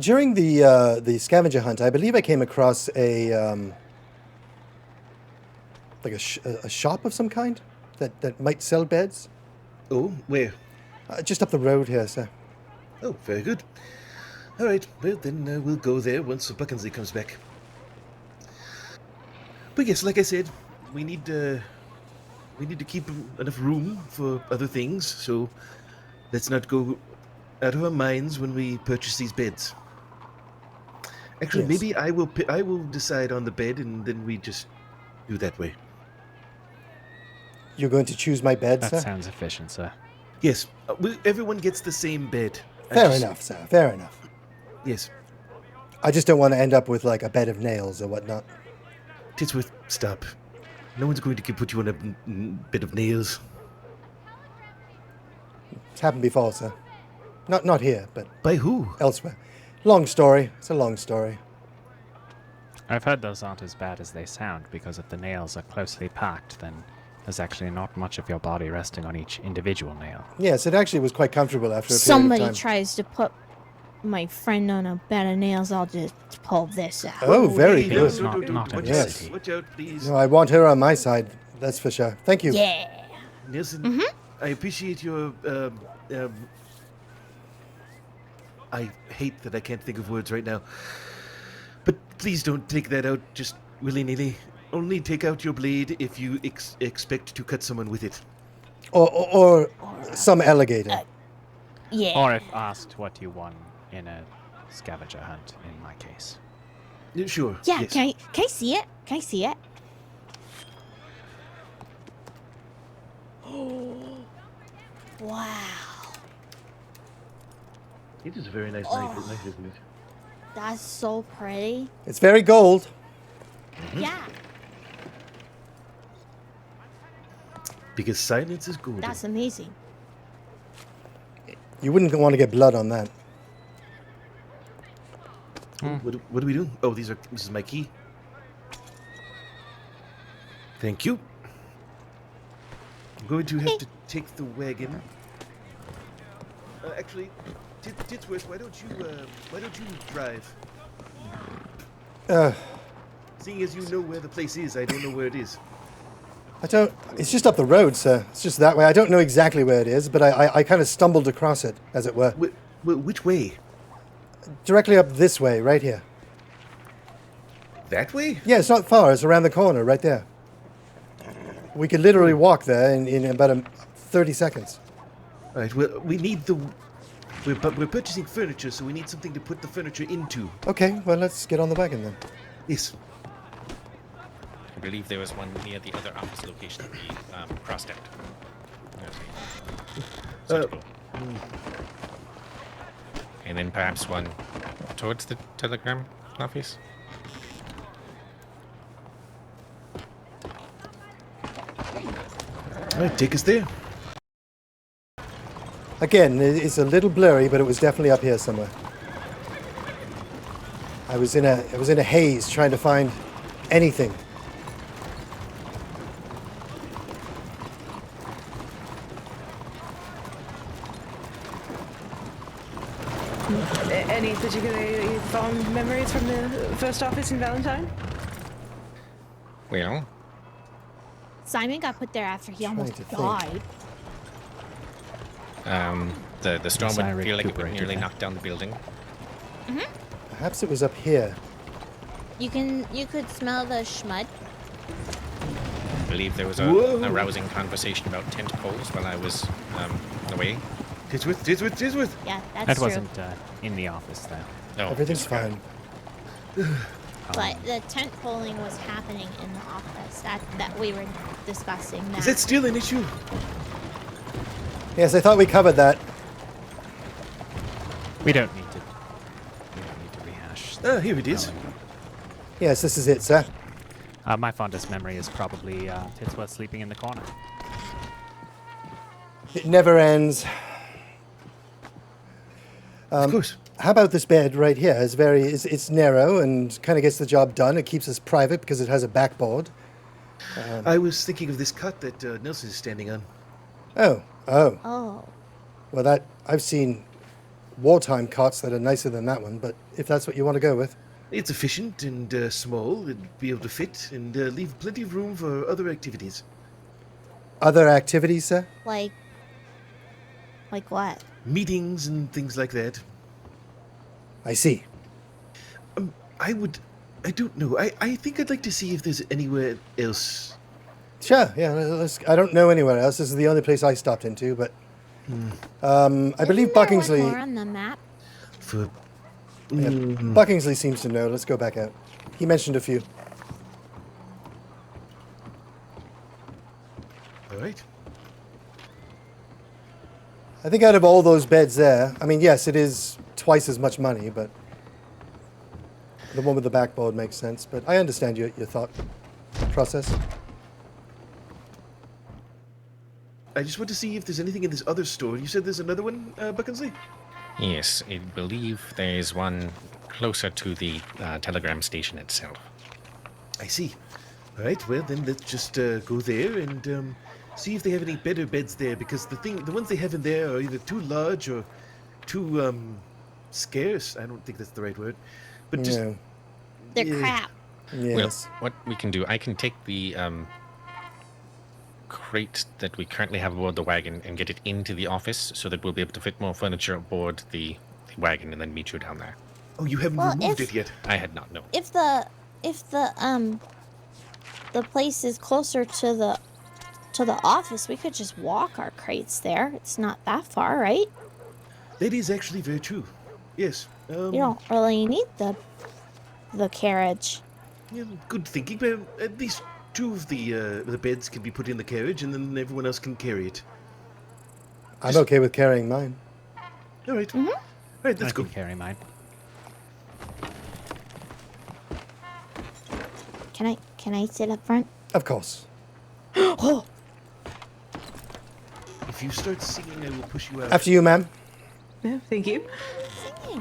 During the scavenger hunt, I believe I came across a a shop of some kind that might sell beds. Oh, where? Just up the road here, sir. Oh, very good. All right, well, then we'll go there once Buckinsley comes back. But yes, like I said, we need to keep enough room for other things, so let's not go out of our minds when we purchase these beds. Actually, Yes. maybe I will decide on the bed, and then we just do that way. You're going to choose my bed, That sir? sounds efficient, sir. Yes, everyone gets the same bed. Fair enough, sir. Fair enough. Yes. I just don't want to end up with like a bed of nails or whatnot. Titsworth, stop. No one's going to put you on a bed of nails. It's happened before, sir. Not here, but By who? elsewhere. Long story. It's a long story. I've heard those aren't as bad as they sound, because if the nails are closely packed, then there's actually not much of your body resting on each individual nail. Yes, it actually was quite comfortable after a period Somebody of time. tries to put my friend on a bed of nails, I'll just pull this out. Oh, very good. It's not a Yes. necessity. Watch out, please. No, I want her on my side. That's for sure. Thank you. Yeah. Nelson, I appreciate your. I hate that I can't think of words right now. But please don't take that out just willy-nilly. Only take out your blade if you expect to cut someone with it. Or some alligator. Yeah. Or if asked what you won in a scavenger hunt, in my case. Sure. Yeah, yes. can I see it? Can I see it? Wow. It is a very nice Oh. knife, isn't it? That's so pretty. It's very gold. Yeah, Because silence is golden. that's amazing. You wouldn't want to get blood on that. What do we do? Oh, this is my key. Thank you. I'm going to have to take the wagon. Actually, Titsworth, why don't you drive? Seeing as you know where the place is, I don't know where it is. It's just up the road, sir. It's just that way. I don't know exactly where it is, but I kind of stumbled across it, as it were. Which way? Directly up this way, right here. That way? Yeah, it's not far. It's around the corner, right there. We could literally walk there in about 30 seconds. All right. Well, we need the. We're purchasing furniture, so we need something to put the furniture into. Okay, well, let's get on the wagon then. Yes. I believe there was one near the other office location, the crossed out. And then perhaps one towards the telegram office. All right, take us there. Again, it's a little blurry, but it was definitely up here somewhere. I was in a haze trying to find anything. Any particularly fond memories from the first office in Valentine? Well, Simon got put there after he almost to think. died. the storm Yes, I would feel like it would recuperated nearly that. knock down the building. Perhaps it was up here. You could smell the schmud. I believe there was a Whoa. rousing conversation about tent poles while I was away. Titsworth. Yeah, that's That true. wasn't in the office, though. No, Everything's fine. But the tent polling was happening in the office that we were discussing that. Is that still an issue? Yes, I thought we covered that. We don't need to rehash. Ah, here it is. Yes, this is it, sir. My fondest memory is probably Titsworth sleeping in the corner. It never ends. Of course. How about this bed right here? It's narrow and kind of gets the job done. It keeps us private because it has a backboard. I was thinking of this cot that Nelson is standing on. Oh. Oh. Well, I've seen wartime cots that are nicer than that one, but if that's what you want to go with. It's efficient and small. It'd be able to fit and leave plenty of room for other activities. Other activities, sir? Like what? Meetings and things like that. I see. I don't know. I think I'd like to see if there's anywhere else. Sure, yeah. I don't know anywhere else. This is the only place I stopped into, but I believe Isn't there one Buckingsley. more on the map? For Yeah, Buckingsley seems to know. Let's go back out. He mentioned a few. all right. I think out of all those beds there, I mean, yes, it is twice as much money, but the one with the backboard makes sense. But I understand your thought process. I just want to see if there's anything in this other store. You said there's another one, Buckinsley? Yes, I believe there is one closer to the telegram station itself. I see. All right, well then let's just go there and see if they have any better beds there, because the ones they have in there are either too large or too scarce. I don't think that's the right word, but just They're crap. Yes. Well, what we can do, I can take the crate that we currently have aboard the wagon and get it into the office so that we'll be able to fit more furniture aboard the wagon and then meet you down there. Oh, you haven't removed it yet. I had not known. If the place is closer to the office, we could just walk our crates there. It's not that far, right? That is actually very true. Yes. You don't really need the carriage. Yeah, good thinking. But at least two of the beds can be put in the carriage, and then everyone else can carry it. I'm okay with carrying mine. All right. Mm-hmm. All right, let's I go. can carry mine. Can I sit up front? Of course. Oh, If you start singing, I will push you out. After you, ma'am. Yeah, thank you. singing.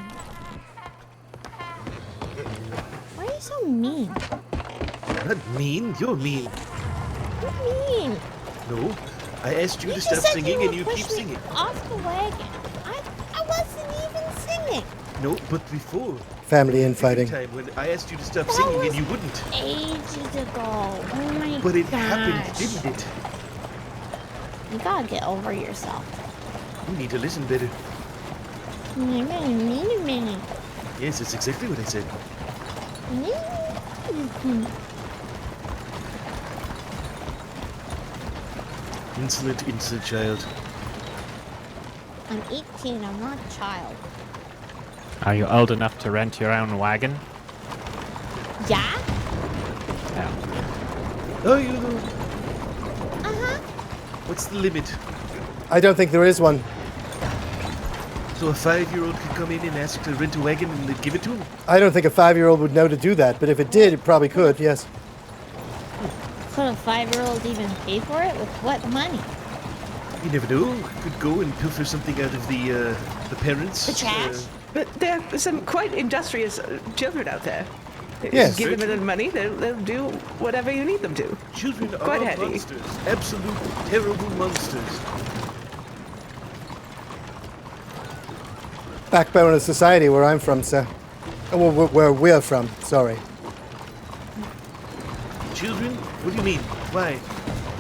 Why are you so mean? Not mean. You're mean. You're mean. No, I asked you to You stop just said singing, you and you would keep push me singing. off the wagon. I wasn't even singing. No, but before. Family infighting. Every time when I asked you to stop That singing, was and you wouldn't. ages ago. Oh my But it gosh. happened, didn't it? You gotta get over yourself. You need to listen better. Minute. Yes, that's exactly what I said. Insolent child. I'm 18, I'm not a child. Are you old enough to rent your own wagon? Yeah? No. Oh, you. Uh-huh. What's the limit? I don't think there is one. So a 5-year-old could come in and ask to rent a wagon and they'd give it to him? I don't think a 5-year-old would know to do that, but if it did, it probably could, yes. Could a 5-year-old even pay for it? With what money? You never know. Could go and pilfer something out of the parents. The trash? But there are some quite industrious children out there. Yes. Give them a little money, they'll do whatever you need them to. Children Quite are handy. monsters. Absolute terrible monsters. Backbone of society where I'm from, sir. Oh, well, where we're from, sorry. Children? What do you mean? Why?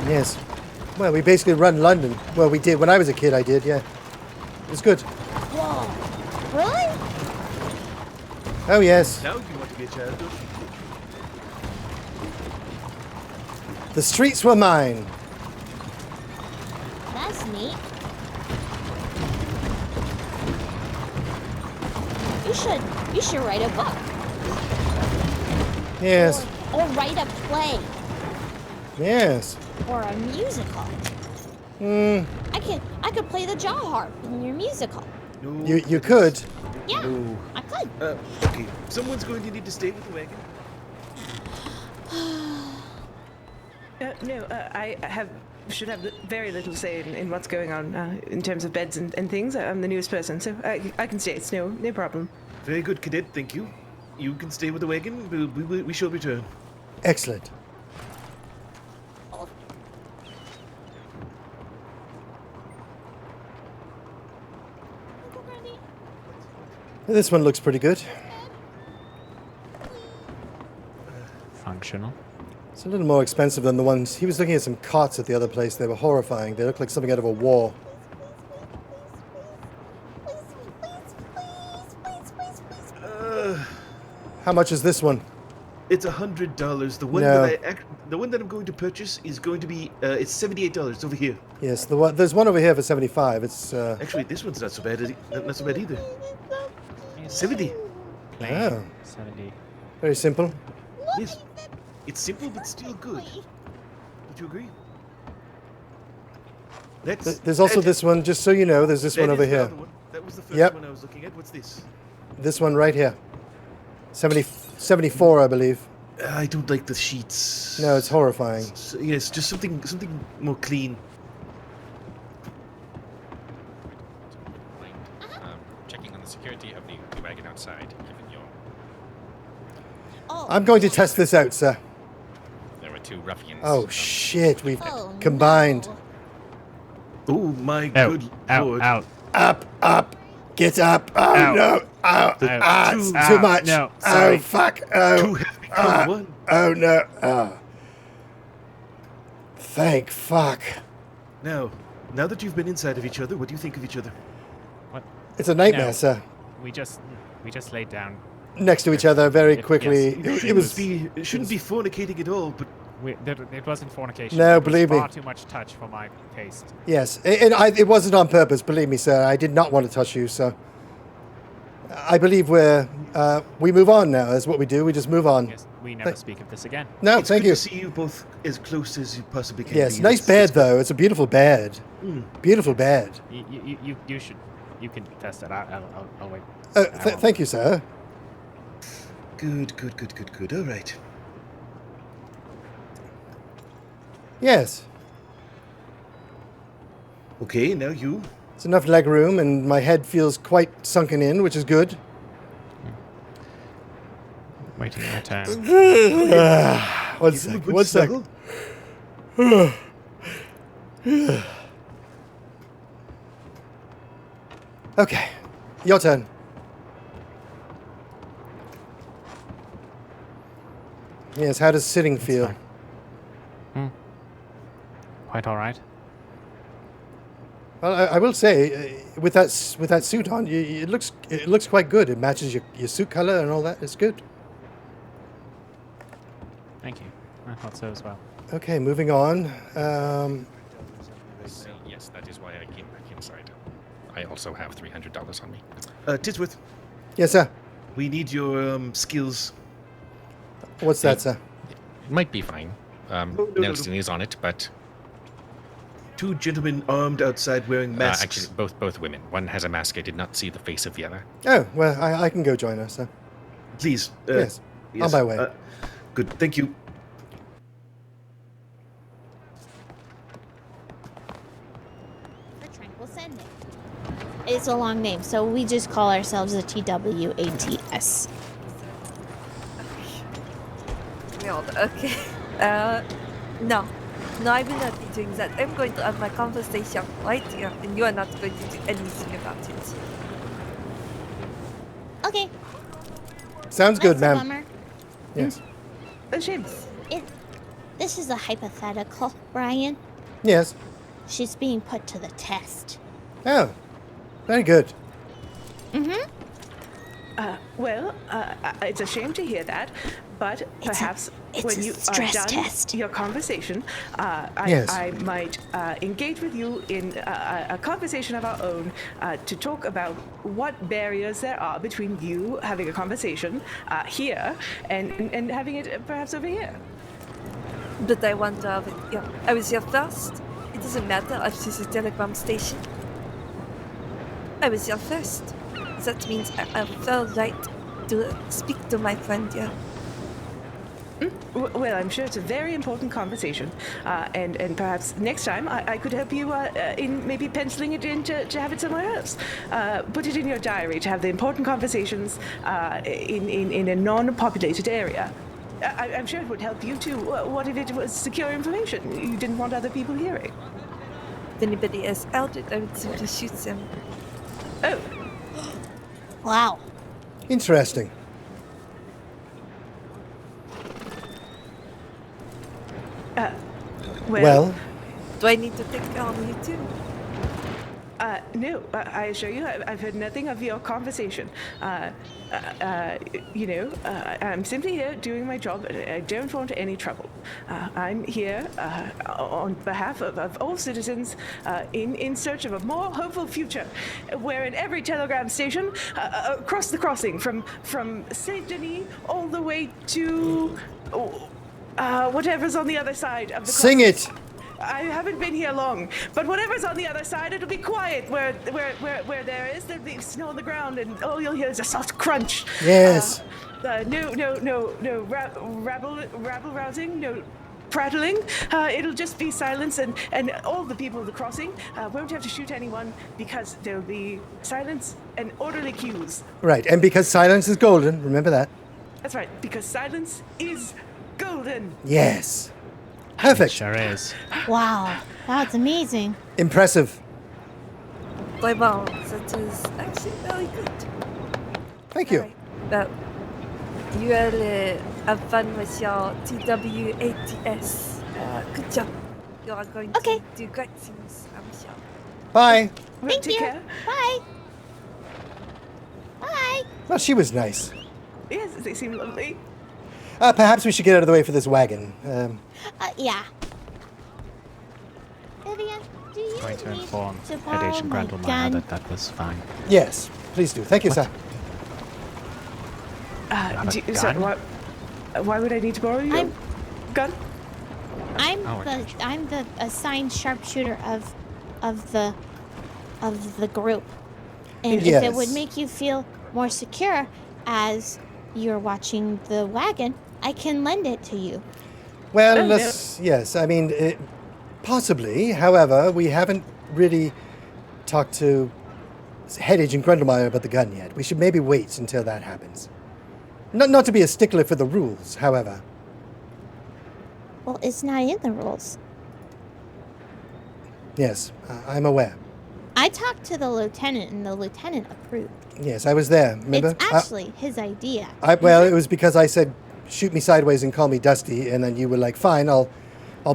Yes. Well, we basically run London. Well, we did. When I was a kid, I did, yeah. It was good. Whoa. Really? Oh, yes. Now you want to be a child, don't you? The streets were mine. That's neat. You should write a book. Yes. Or write a play. Yes. Or a musical. Hmm. I could play the jaw harp in your musical. No. You could. Yeah, No. I could. Okay. Someone's going to need to stay with the wagon. No, I should have very little say in what's going on in terms of beds and things. I'm the newest person, so I can stay. It's no problem. Very good, cadet. Thank you. You can stay with the wagon. We shall return. Excellent. This one looks pretty good. Functional. It's a little more expensive than the ones. He was looking at some cots at the other place. They were horrifying. They looked like something out of a war. How much is this one? It's $100. The one No. the one that I'm going to purchase is going to be it's $78 over here. Yes, there's one over here for 75. It's Actually, this one's not so bad. Not so bad either. 70. Plain. Oh. 70. Very simple. Yes. It's simple but still good. Would you agree? That's, There's also this one, just so you know, there's this one over here. That was the first Yep. one I was looking at. What's this? This one right here. 74, I believe. I don't like the sheets. No, it's horrifying. Yes, just something more clean. Checking on the security of the wagon outside, given your... Oh, I'm going to test this out, sir. There were 2 ruffians. Oh, shit, we've oh, combined. no. Oh my Out, good out, lord! out. Up, get up. Oh, Ow. no. Oh, it's too much. No, Oh, sorry. fuck. Oh, Two have become one. oh no. Oh. Thank fuck. Now that you've been inside of each other, what do you think of each other? What? It's a nightmare, No. sir. We just laid down. Next to each other very Yes. quickly. It shouldn't be fornicating at all, but It wasn't fornication. No, it was believe me. far too much touch for my taste. Yes, it wasn't on purpose, believe me, sir. I did not want to touch you, so... I believe we move on now, is what we do. We just move on. Yes, we never speak of this again. No, it's thank good you. to see you both as close as you possibly can Yes, be. nice bed, though. It's a beautiful bed. Beautiful bed. You should. You can test it. I'll wait. Thank you, sir. Good. All right. Yes. Okay, now you. It's enough leg room, and my head feels quite sunken in, which is good. Waiting your turn. One Give him a sec. good One sec. snuggle. Okay, your turn. Yes, how does sitting feel? Quite all right. Well, I will say, with that suit on, it looks quite good. It matches your suit color and all that. It's good. Thank you. I thought so as well. Okay, moving on. Yes, that is why I came back inside. I also have $300 on me. Titsworth, Yes, sir. we need your skills. What's that, sir? It might be fine. no. Nelson is on it, but 2 gentlemen armed outside wearing masks. actually, both women. One has a mask. I did not see the face of the other. Oh, well, I can go join us, sir. Please. Yes, on my way. Good, thank you. For Tranquil Sending. It's a long name, so we just call ourselves the T.W.A.T.S. Okay. No, I will not be doing that. I'm going to have my conversation right here, and you are not going to do anything about it. Okay. Sounds good, That's a ma'am. bummer. Yes. James. This is a hypothetical, Bryan. Yes. She's being put to the test. Oh, very good. Mm-hmm. Well, it's a shame to hear that, but perhaps when you are done your conversation, I might engage with you in a conversation of our own to talk about what barriers there are between you having a conversation here and having it perhaps over here. But I want to have it. Yeah, I was here first. It doesn't matter if this is a telegram station. I was here first. That means I have full right to speak to my friend here. Well, I'm sure it's a very important conversation, and perhaps next time I could help you in maybe penciling it in to have it somewhere else. Put it in your diary to have the important conversations in a non-populated area. I'm sure it would help you too. What if it was secure information you didn't want other people hearing? If anybody else heard it, I would simply shoot them. Oh. Wow. Interesting. Well. Do I need to take care of you too? No, I assure you, I've heard nothing of your conversation. I'm simply here doing my job. I don't want any trouble. I'm here on behalf of all citizens in search of a more hopeful future, where in every telegram station, across the crossing, from Saint Denis all the way to whatever's on the other side of the Sing crossing. it! I haven't been here long, but whatever's on the other side, it'll be quiet. Where there'll be snow on the ground, and all you'll hear is a soft crunch. Yes. No rabble-rousing, no prattling. It'll just be silence, and all the people at the crossing won't have to shoot anyone because there'll be silence and orderly cues. Right, and because silence is golden, remember that. That's right, because silence is golden. Yes. Perfect. Sure is. Wow, that's amazing. Impressive. Well, that is actually very good. Thank you. Alright, well, you will have fun with your T.W.A.T.S. Good job. You are going to do great things, I'm sure. Bye. Well, Thank take you. care. Bye. Bye. Well, she was nice. Yes, they seem lovely. Perhaps we should get out of the way for this wagon. Yeah. Vivian, do you Going to need inform to Head borrow Agent my Grandelmeyer gun? that was fine. Yes, please do. Thank you, sir. have a Sorry, gun? why would I need to borrow your gun? I'm the assigned sharpshooter of the group, and if it would make you feel more secure as you're watching the wagon, I can lend it to you. Well, yes, I mean, possibly. However, we haven't really talked to Head Agent Grandelmeyer about the gun yet. We should maybe wait until that happens. Not to be a stickler for the rules, however. Well, it's not in the rules. Yes, I'm aware. I talked to the lieutenant, and the lieutenant approved. Yes, I was there, remember? It's actually his idea. Well, it was because I said, shoot me sideways and call me Dusty, and then you were like, fine, I'll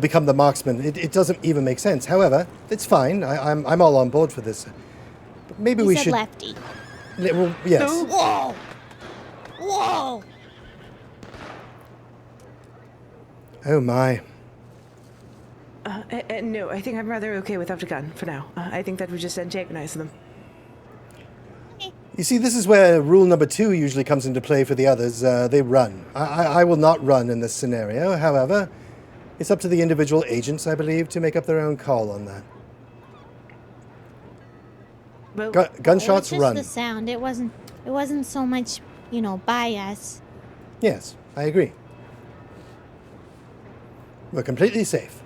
become the marksman. It doesn't even make sense. However, it's fine. I'm all on board for this. But maybe we should... lefty. Well, yes. Whoa! Whoa! Oh, my. No, I think I'm rather okay without a gun for now. I think that would just antagonize them. You see, this is where rule number 2 usually comes into play for the others. They run. I will not run in this scenario. However, it's up to the individual agents, I believe, to make up their own call on that. Well, gunshots just run. The sound. It wasn't so much, bias. Yes, I agree. We're completely safe.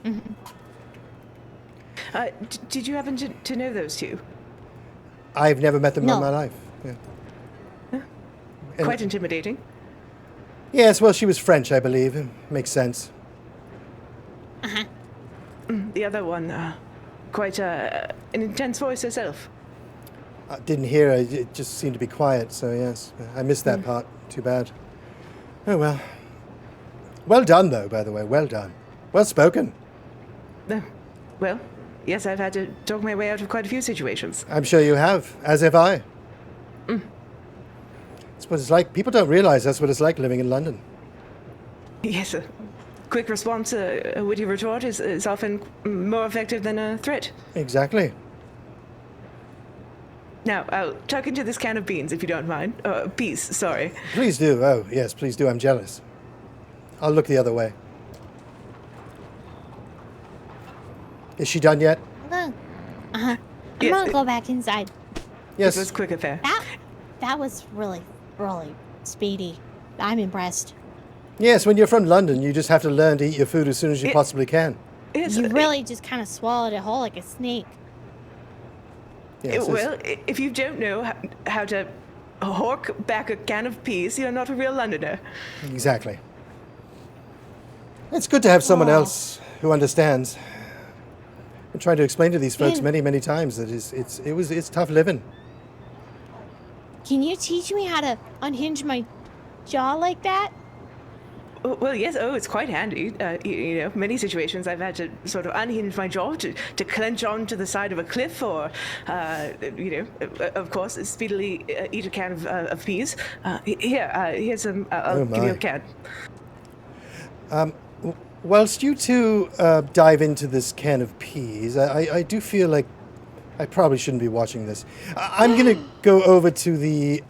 Mm-hmm. Did you happen to know those two? I've never met them in my life. Yeah. Quite intimidating. Yes, well, she was French, I believe. It makes sense. Uh-huh. The other one, quite an intense voice herself. I didn't hear her. It just seemed to be quiet, so yes. I missed that part. Too bad. Oh, well. Well done, though, by the way. Well done. Well spoken. Well, yes, I've had to talk my way out of quite a few situations. I'm sure you have, as have I. That's what it's like. People don't realize that's what it's like living in London. Yes, a quick response, a witty retort is often more effective than a threat. Exactly. Now, I'll tuck into this can of beans, if you don't mind. Peas, sorry. Please do. Oh, yes, please do. I'm jealous. I'll look the other way. Is she done yet? I'm gonna go back inside. Yes. It was a quick affair. That was really, really speedy. I'm impressed. Yes, when you're from London, you just have to learn to eat your food as soon as you possibly can. You really just kind of swallowed it whole like a snake. Yes, well, if you don't know how to hawk back a can of peas, you're not a real Londoner. Exactly. It's good to have someone else who understands. I'm trying to explain to these folks many, many times that it's tough living. Can you teach me how to unhinge my jaw like that? Well, yes. Oh, it's quite handy. Many situations I've had to sort of unhinge my jaw to clench onto the side of a cliff, or, of course, speedily eat a can of peas. Here's some. I'll give you a can. Whilst you two dive into this can of peas, I do feel like I probably shouldn't be watching this. I'm going to go over to the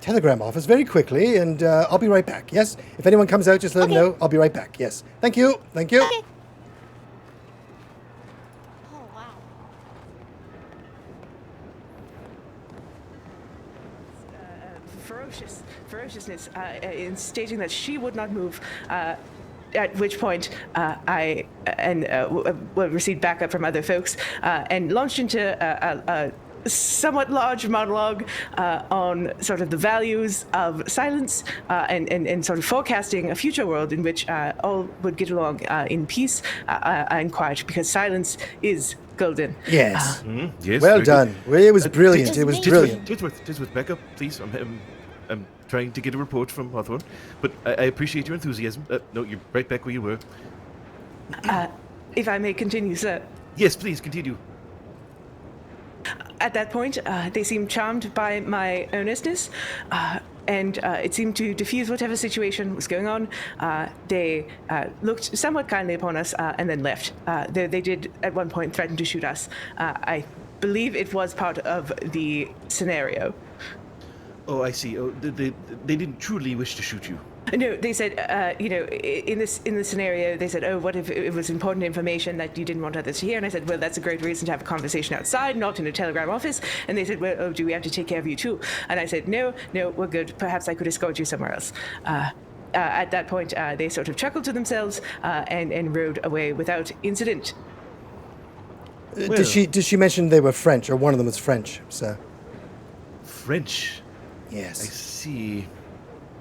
telegram office very quickly, and I'll be right back. Yes? If anyone comes out, just let them know. I'll be right back. Yes. Thank you. Thank you. Okay. Oh, wow. Ferociousness in stating that she would not move. At which point I received backup from other folks and launched into a somewhat large monologue on sort of the values of silence and sort of forecasting a future world in which all would get along in peace and quiet, because silence is golden. Yes. Yes. Well done. It was brilliant. It was brilliant. Titsworth, back up, please. I'm trying to get a report from Hawthorne, but I appreciate your enthusiasm. No, you're right back where you were. If I may continue, sir. Yes, please, continue. At that point, they seemed charmed by my earnestness, and it seemed to diffuse whatever situation was going on. They looked somewhat kindly upon us and then left. They did, at one point, threaten to shoot us. I believe it was part of the scenario. Oh, I see. Oh, they didn't truly wish to shoot you. No, they said, in this scenario, they said, oh, what if it was important information that you didn't want others to hear? And I said, well, that's a great reason to have a conversation outside, not in a telegram office. And they said, well, oh, do we have to take care of you too? And I said, no, we're good. Perhaps I could escort you somewhere else. At that point, they sort of chuckled to themselves and rode away without incident. Did she mention they were French, or one of them was French, sir? French? Yes. I see.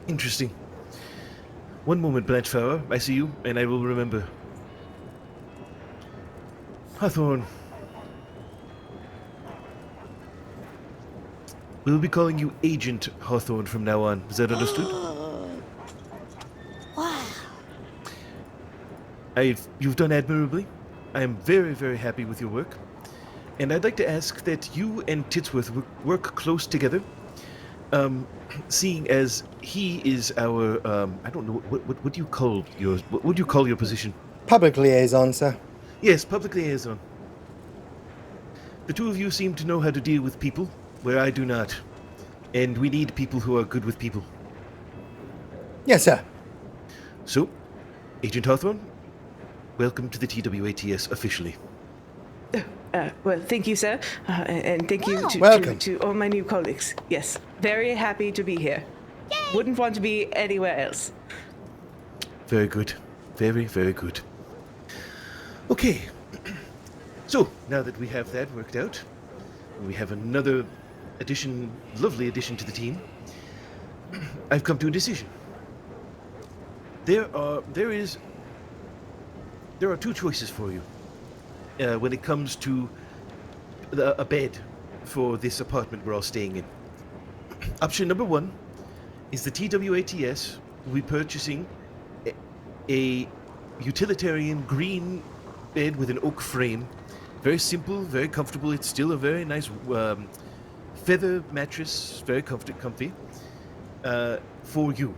Interesting. One moment, Blanchflower. I see you, and I will remember. Hawthorne. We'll be calling you Agent Hawthorne from now on. Is that understood? Wow. You've done admirably. I am very, very happy with your work. And I'd like to ask that you and Titsworth work close together. Seeing as he is our, I don't know, what do you call what would you call your position? Public liaison, sir. Yes, public liaison. The two of you seem to know how to deal with people, where I do not. And we need people who are good with people. Yes, sir. So, Agent Hawthorne, welcome to the T.W.A.T.S. officially. Well, thank you, sir, and thank you to all my new colleagues. Yes, very happy to be here. Yay! Wouldn't want to be anywhere else. Very good. Very, very good. Okay. So, now that we have that worked out, we have another lovely addition to the team, I've come to a decision. There are two choices for you. When it comes to a bed for this apartment we're all staying in. Option number one is the T.W.A.T.S. will be purchasing a utilitarian green bed with an oak frame. Very simple, very comfortable. It's still a very nice feather mattress, very comfy for you.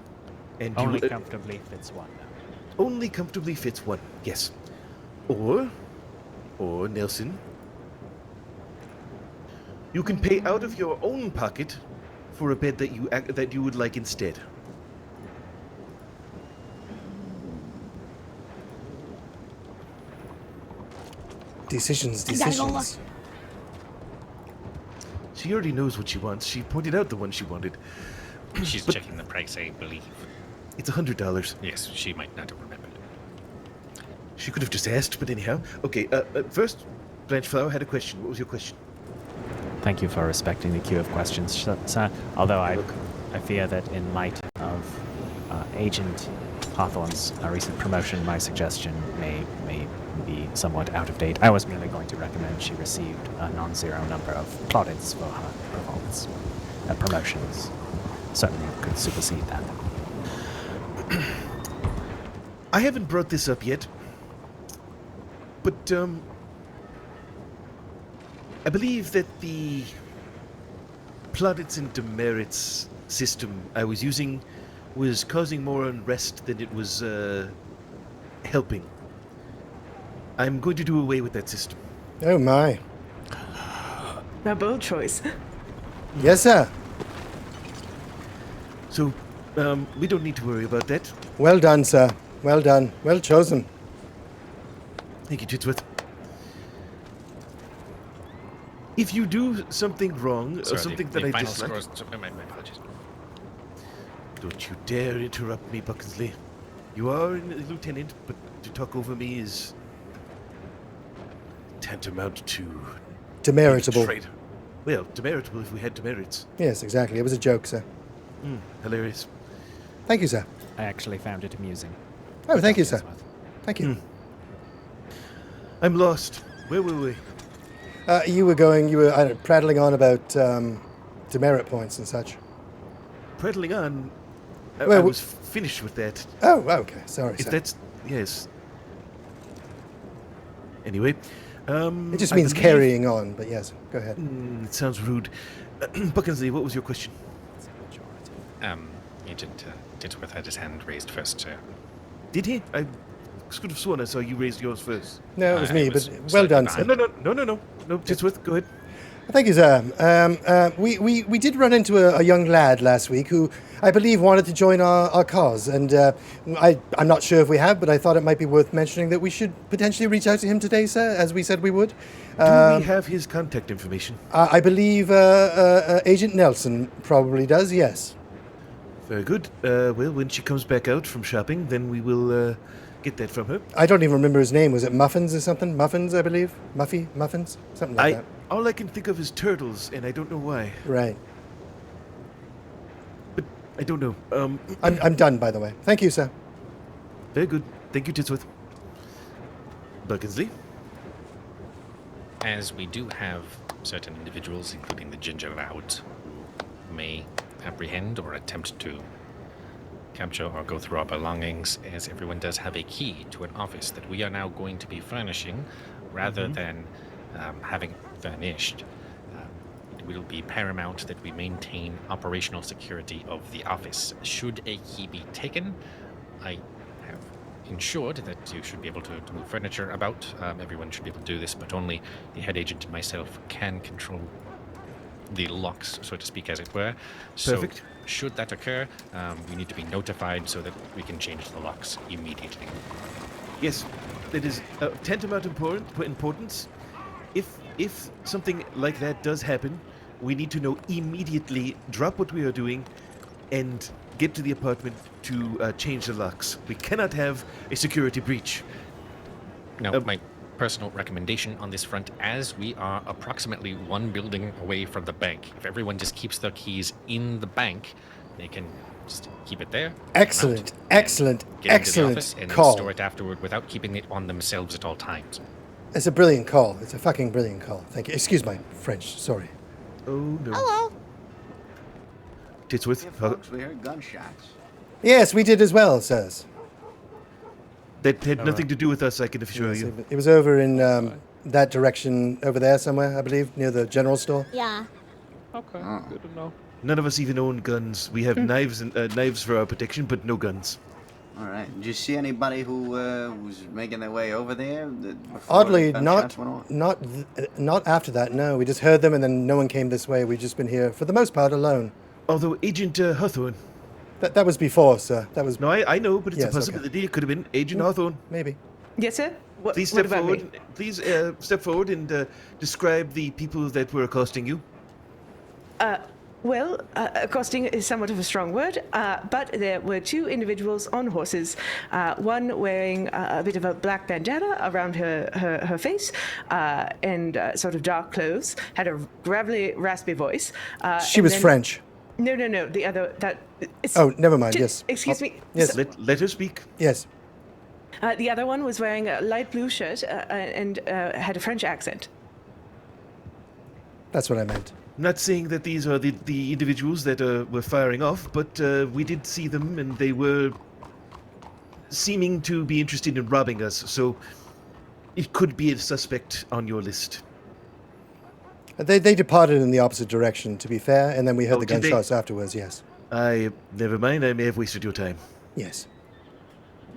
And only comfortably fits one. Only comfortably fits one, yes. Or Nelson, you can pay out of your own pocket for a bed that you would like instead. Decisions. She already knows what she wants. She pointed out the one she wanted. She's checking the price, I believe. It's $100. Yes, she might not have remembered. She could have just asked, but anyhow. Okay, first, Blanchflower had a question. What was your question? Thank you for respecting the queue of questions, sir. Although I fear that in light of Agent Hawthorne's recent promotion, my suggestion may be somewhat out of date. I was merely going to recommend she received a non-zero number of plaudits for her performance. Promotions certainly could supersede that. I haven't brought this up yet, but I believe that the plaudits and demerits system I was using was causing more unrest than it was helping. I'm going to do away with that system. Oh my. A bold choice. Yes, sir. So, we don't need to worry about that. Well done, sir. Well done. Well chosen. Thank you, Titsworth. If you do something wrong, or Sorry, something the that I final dislike... scores. My apologies. Don't you dare interrupt me, Buckinsley. You are a lieutenant, but to talk over me is tantamount to... Demeritable. traitor. Well, demeritable if we had demerits. Yes, exactly. It was a joke, sir. Hilarious. Thank you, sir. I actually found it amusing. Oh, thank you, sir. Thank you. I'm lost. Where were we? You were prattling on about demerit points and such. Prattling on. I Well, was finished with that. Oh, okay. Sorry, If sir. that's... Yes. Anyway. It just I means believe- carrying on, but yes, go ahead. It sounds rude. Buckinsley, what was your question? Agent Titsworth had his hand raised first, sir. Did he? I could have sworn I saw you raised yours first. No, it was me, it was but well slightly done, behind. sir. No, Titsworth, go ahead. Thank you, sir. We did run into a young lad last week who I believe wanted to join our cause, and I'm not sure if we have, but I thought it might be worth mentioning that we should potentially reach out to him today, sir, as we said we would. Do we have his contact information? I believe Agent Nelson probably does, yes. Very good. Well, when she comes back out from shopping, then we will get that from her. I don't even remember his name. Was it Muffins or something? Muffins, I believe? Muffins? Something like that. All I can think of is turtles, and I don't know why. Right. But I don't know. I'm done, by the way. Thank you, sir. Very good. Thank you, Titsworth. Buckinsley? As we do have certain individuals, including the Ginger Louds, who may apprehend or attempt to capture or go through our belongings, as everyone does have a key to an office that we are now going to be furnishing rather than having furnished. It will be paramount that we maintain operational security of the office. Should a key be taken, I have ensured that you should be able to move furniture about. Everyone should be able to do this, but only the head agent and myself can control the locks, so to speak, as it were. Perfect. So, should that occur, we need to be notified so that we can change the locks immediately. Yes, it is tantamount importance. If something like that does happen, we need to know immediately, drop what we are doing, and get to the apartment to change the locks. We cannot have a security breach. Now, my personal recommendation on this front, as we are approximately one building away from the bank, if everyone just keeps their keys in the bank, they can just keep it there. Excellent, excellent, Get into the office excellent and then call. store it afterward without keeping it on themselves at all times. It's a brilliant call. It's a fucking brilliant call. Thank you. Excuse my French. Sorry. Oh, no. Hello. Titsworth, Yeah, folks, we heard gunshots. Yes, we did as well, sirs. that had nothing to do with us, I can assure Yes, you. it was over in that direction over there somewhere, I believe, near the general store. Yeah. Okay, good to know. None of us even own guns. We have knives and knives for our protection, but no guns. All right. Did you see anybody who was making their way over there? Before Oddly, the gunshots went off? not after that. No, we just heard them, and then no one came this way. We've just been here for the most part alone. Although Agent Hawthorne. That was before, sir. That was No, I know, but it's Yes, a okay. possibility. It could have been Agent Hawthorne. maybe. Yes, sir? What, Please what step about forward. me? Please step forward and describe the people that were accosting you. Well, accosting is somewhat of a strong word, but there were two individuals on horses, one wearing a bit of a black bandana around her face and sort of dark clothes, had a gravelly, raspy voice. She was French. No, the other, that... It's, Oh, never mind. Yes. Excuse me. Yes. Let her speak. Yes. The other one was wearing a light blue shirt and had a French accent. That's what I meant. Not saying that these are the individuals that were firing off, but we did see them and they were seeming to be interested in robbing us, so it could be a suspect on your list. They departed in the opposite direction, to be fair, and then we heard Oh, the did they? gunshots afterwards. Yes. Never mind, I may have wasted your time. Yes.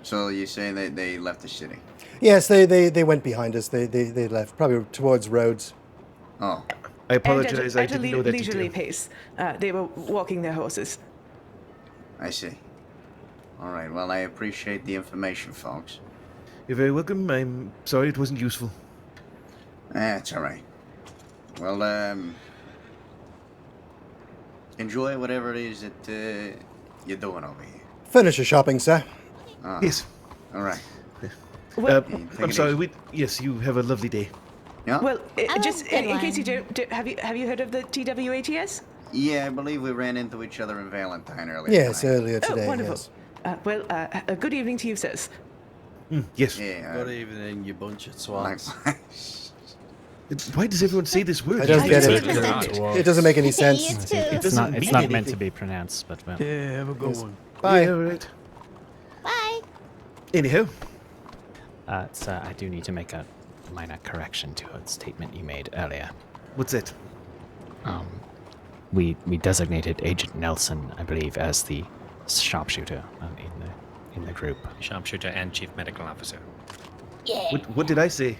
So you say they left the city? Yes, they went behind us. They left, probably towards Rhodes. Oh. I apologize, And I didn't know that leisurely detail. pace. They were walking their horses. I see. All right. Well, I appreciate the information, folks. You're very welcome. I'm sorry it wasn't useful. That's all right. Well, enjoy whatever it is that you're doing over here. Finish your shopping, sir. Yes. All right. I'm sorry. Yes, you have a lovely day. Yeah. Well, I just like good in case you one. don't, have you heard of the T.W.A.T.S? Yeah, I believe we ran into each other in Valentine earlier. Yes, tonight. earlier today, Oh, wonderful. yes. A good evening to you, sirs. Yes. Yeah. Good evening, you bunch of swans. Why does everyone say this word? I don't get it. Titsworth. It doesn't make any sense. You too. It's not meant to be pronounced, but well. Yeah, have a good Yes. one. Bye. Yeah, all right. Bye. Anyhow, So I do need to make a minor correction to a statement you made earlier. what's that? We designated Agent Nelson, I believe, as the sharpshooter in the group. Sharpshooter and chief medical officer. Yeah. What did I say?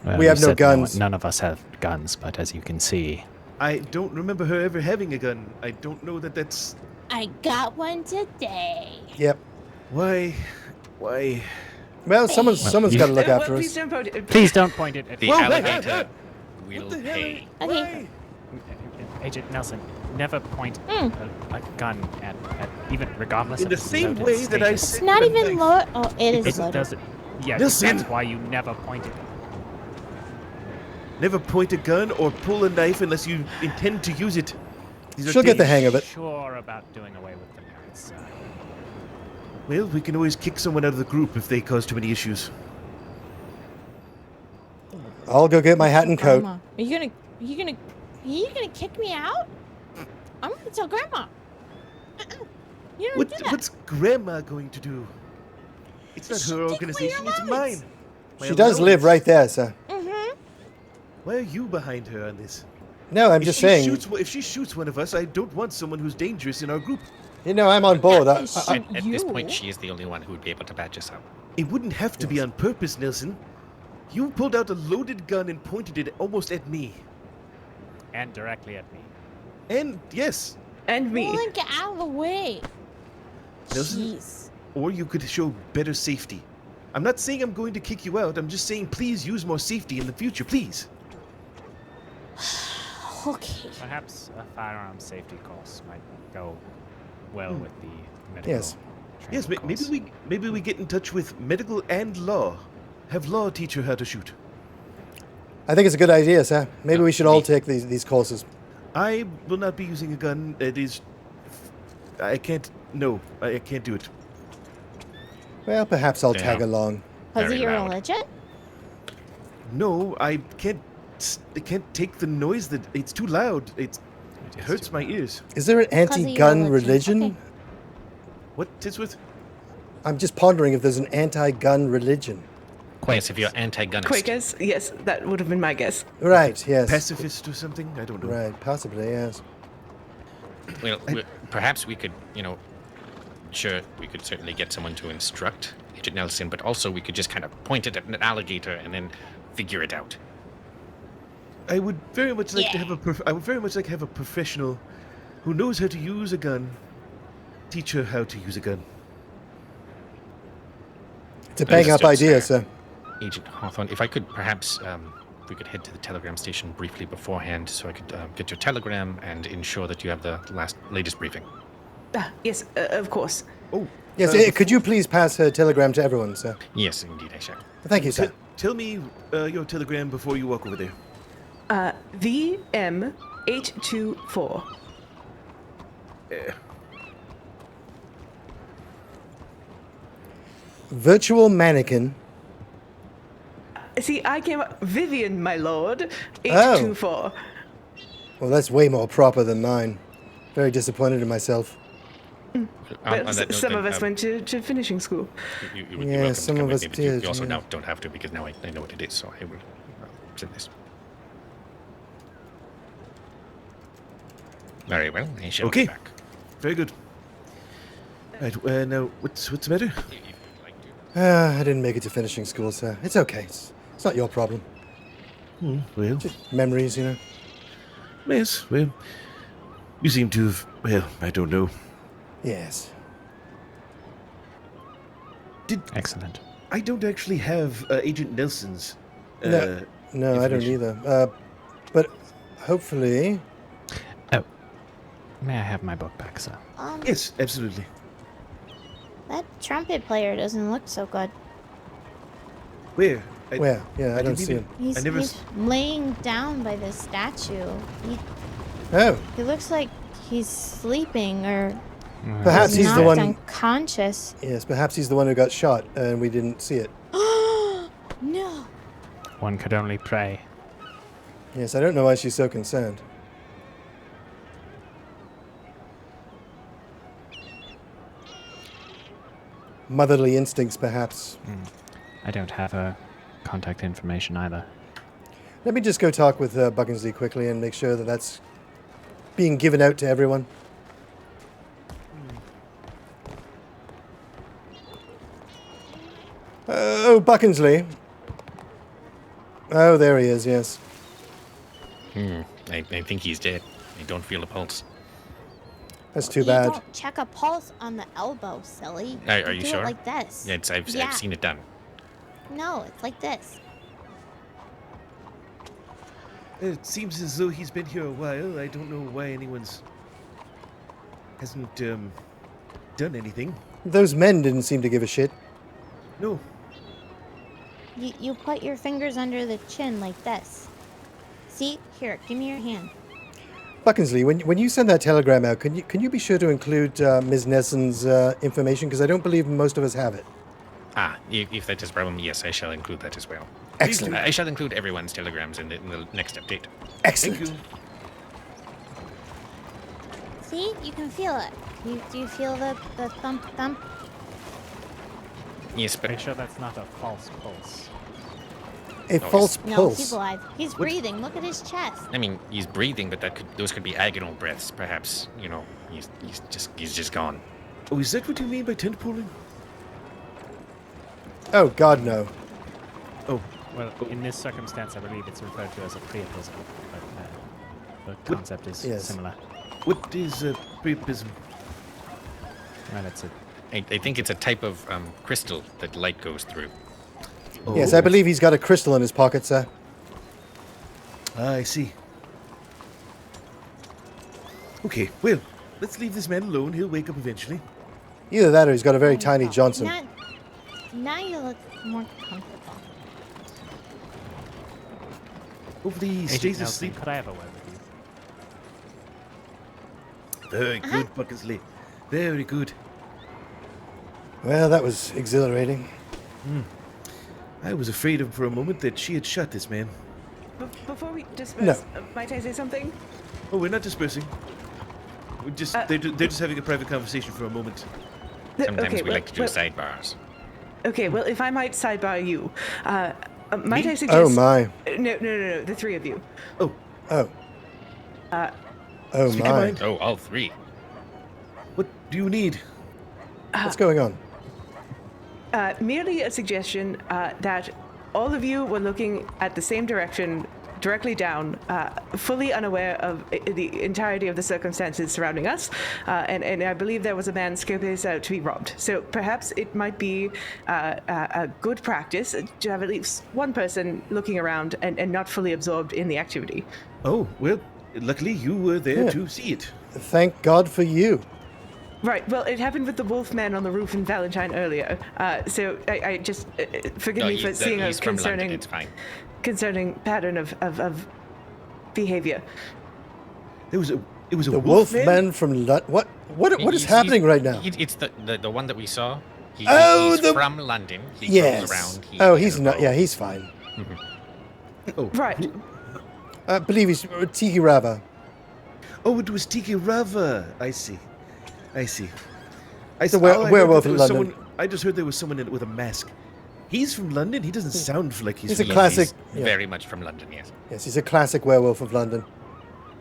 We you have no said guns. None of us have guns, but as you can see, I don't remember her ever having a gun. I don't know that that's... I got one today. Yep. Why? Well, someone's got to look after Please us. don't point it. please don't point it at The me. alligator will pay. Okay. Agent Nelson, never point a gun at even regardless In of the its same loaded way that I status. It's not even loaded. Oh, it is It loaded. doesn't. Yeah, Listen. that's why you never point it. Never point a gun or pull a knife unless you intend to use it. These are She'll get the days- hang of it. Sure about doing away with the merits. Well, we can always kick someone out of the group if they cause too many issues. I'll go get my hat and coat. Grandma, are you gonna kick me out? I'm gonna tell Grandma. You don't do that. What's Grandma going to do? It's not her organization, it's mine. My She does live allowance. right there, sir. Mm-hmm. Why are you behind her on this? No, I'm If just she saying. if she shoots one of us, I don't want someone who's dangerous in our group. You know, I'm on board. At this point, she is the only one who would be able to badge us out. It wouldn't have to be on purpose, Nelson. You pulled out a loaded gun and pointed it almost at me. And directly at me. And yes, And me. Well, then get out of the way. Nelson, Jeez. or you could show better safety. I'm not saying I'm going to kick you out. I'm just saying please use more safety in the future, please. Okay. Perhaps a firearm safety course might go well with the medical. Yes. Yes, training course. maybe we get in touch with medical and law. Have law teach her how to shoot. I think it's a good idea, sir. Maybe we should all take these courses. I will not be using a gun. It is. I can't. No, I can't do it. Well, perhaps I'll Yeah. tag along. Because of Very your loud. religion? No, I can't. I can't take the noise. That it's too loud. It is hurts too my loud. ears. Is there an of your anti-gun religion. religion? Okay. What, Titsworth? I'm just pondering if there's an anti-gun religion. Yes, if you're anti-gunist. Quakers? Yes, that would have been my guess. Right, yes. Pacifist or something? I don't know. Right, possibly, yes. Well, perhaps we could, sure, we could certainly get someone to instruct Agent Nelson, but also we could just kind of point it at an alligator and then figure it out. I would very much like to have I would very much like to have a professional who knows how to use a gun teach her how to use a gun. It's a bang-up Understood, idea, sir. sir. Agent Hawthorne, if I could perhaps, we could head to the telegram station briefly beforehand so I could get your telegram and ensure that you have the latest briefing. Yes, of course. Oh, Yes, could you please pass her telegram to everyone, sir? Yes, indeed, I shall. Thank you, sir. Tell me your telegram before you walk over there. VM824. Virtual mannequin. See, I came up. Vivian, my lord. 824. Well, that's way more proper than mine. Very disappointed in myself. Well, On that note, some then, of us went to finishing school. You would be Yeah, welcome some to come of with us me, but did, you also yeah. now don't have to because now I know what it is, so I will send this. Very well, I shall Okay. be back. Very good. Right, now what's the matter? If you'd like to. I didn't make it to finishing school, sir. It's okay. It's not your problem. Well, Memories, you know. yes. Well, you seem to have. Well, I don't know. Yes. Excellent. I don't actually have Agent Nelson's. No, I don't either. But hopefully. Oh, may I have my book back, sir? Yes, absolutely. That trumpet player doesn't look so good. Where? Where? Yeah, I don't see him. He's laying down by the statue. He looks like he's sleeping or perhaps he's the one unconscious. Yes, perhaps he's the one who got shot and we didn't see it. No. One could only pray. Yes, I don't know why she's so concerned. Motherly instincts, perhaps. I don't have her contact information either. Let me just go talk with Buckinsley quickly and make sure that that's being given out to everyone. Oh, Buckinsley. Oh, there he is, yes. I think he's dead. I don't feel a pulse. That's too bad. You don't check a pulse on the elbow, silly. Are you do sure? It like this. Yeah, I've seen it done. No, it's like this. It seems as though he's been here a while. I don't know why anyone's hasn't done anything. Those men didn't seem to give a shit. No. You put your fingers under the chin like this. See? Here, give me your hand. Buckinsley, when you send that telegram out, can you be sure to include Ms. Nelson's information? Because I don't believe most of us have it. If that is a problem, yes, I shall include that as well. Excellent. I shall include everyone's telegrams in the next update. Excellent. Thank you. See? You can feel it. Do you feel the thump thump? Yes, but... Make sure that's not a false pulse. A false No, pulse? he's alive. He's breathing. Look at his chest. I mean, he's breathing, but those could be agonal breaths, perhaps. You know, he's just gone. Oh, is that what you mean by tent pulling? Oh, God, no. Oh. Well, in this circumstance, I believe it's referred to as a priapism, but the concept is similar. What is a priapism? Well, it's a... I think it's a type of crystal that light goes through. Oh. Yes, I believe he's got a crystal in his pocket, sir. I see. Okay, well, let's leave this man alone. He'll wake up eventually. Either that or he's got a very tiny Johnson. Now you look more comfortable. Hopefully he stays asleep. Could I have a word with you? Very good, Buckinsley. Very good. Well, that was exhilarating. I was afraid for a moment that she had shot this man. Before we disperse, might I say something? Oh, we're not dispersing. We're just they're just having a private conversation for a moment. Sometimes we like to do sidebars. Okay, well, if I might sidebar you, might I suggest... Oh, my. No, the three of you. Oh. Oh, Speak my. your mind. Oh, all three. What do you need? What's going on? Merely a suggestion that all of you were looking at the same direction, directly down, fully unaware of the entirety of the circumstances surrounding us, and I believe there was a man scoping out to be robbed. So perhaps it might be a good practice to have at least one person looking around and not fully absorbed in the activity. Oh, well, luckily you were there to see it. Thank God for you. Right, well, it happened with the wolf man on the roof in Valentine earlier, so I just, forgive me for seeing a concerning... It's fine. Concerning pattern of behavior. It was a the wolf man from London. What is happening right now? It's the one that we saw. He's from London. He yes. goes around. He's not. Yeah, he's fine. Oh, right. I believe he's Tiki Rava. Oh, it was Tiki Rava. I see. The werewolf in London. I just heard there was someone in it with a mask. He's from London? He doesn't sound like he's from a classic... He's very much from London, yes. Yes, he's a classic werewolf of London.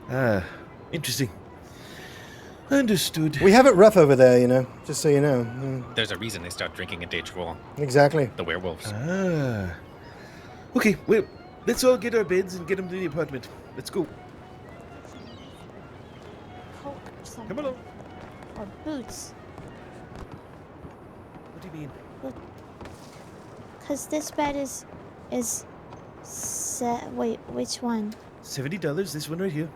Ah, interesting. Understood. We have it rough over there, you know, just so you know. There's a reason they start drinking at T.W.A.T.S. Exactly. The werewolves. Ah. Okay, well, let's all get our beds and get them to the apartment. Let's go. Coat or something. Come along. Or boots. What do you mean? Because this bed is wait, which one? $70, this one right here.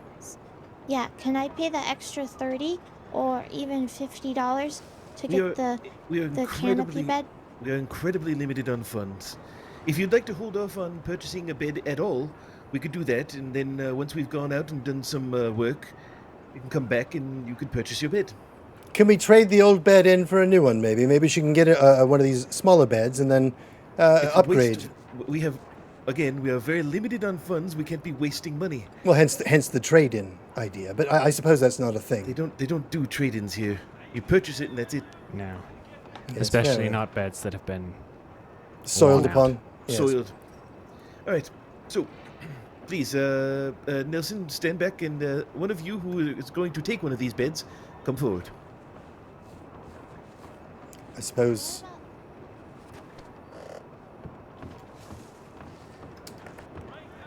Yeah, can I pay the extra 30 or even $50 to get the canopy bed? We are incredibly limited on funds. If you'd like to hold off on purchasing a bed at all, we could do that, and then once we've gone out and done some work, you can come back and you can purchase your bed. Can we trade the old bed in for a new one, maybe? Maybe she can get one of these smaller beds and then upgrade. We are very limited on funds. We can't be wasting money. Well, hence the trade-in idea. But I suppose that's not a thing. They don't do trade-ins here. You purchase it and that's it. No. Yes, Especially not beds that have been soiled upon. Yes. Soiled. All right. So, please, Nelson, stand back, and one of you who is going to take one of these beds, come forward. I suppose.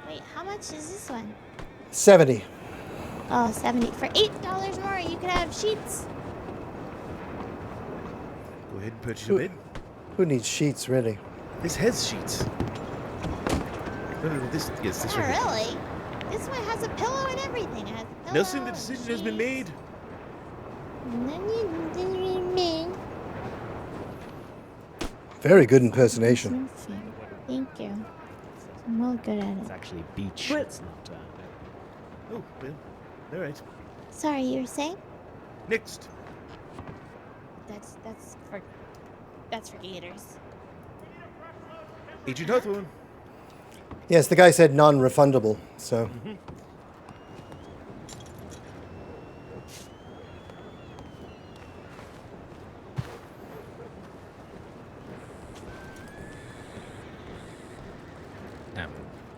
Wait, how much is this one? 70. Oh, 70. For $8 more, you could have sheets. Go ahead and purchase your bed. Who needs sheets, really? This has sheets. No, this right here. Really? This one has a pillow and everything. It has a pillow, Nelson, the decision has been made. Very good impersonation. Thank you. I'm well good at it. It's actually beach. What? It's not. Oh, well, all right. Sorry, you were saying? Next. That's for gators. Agent Hawthorne. Yes, the guy said non-refundable, so.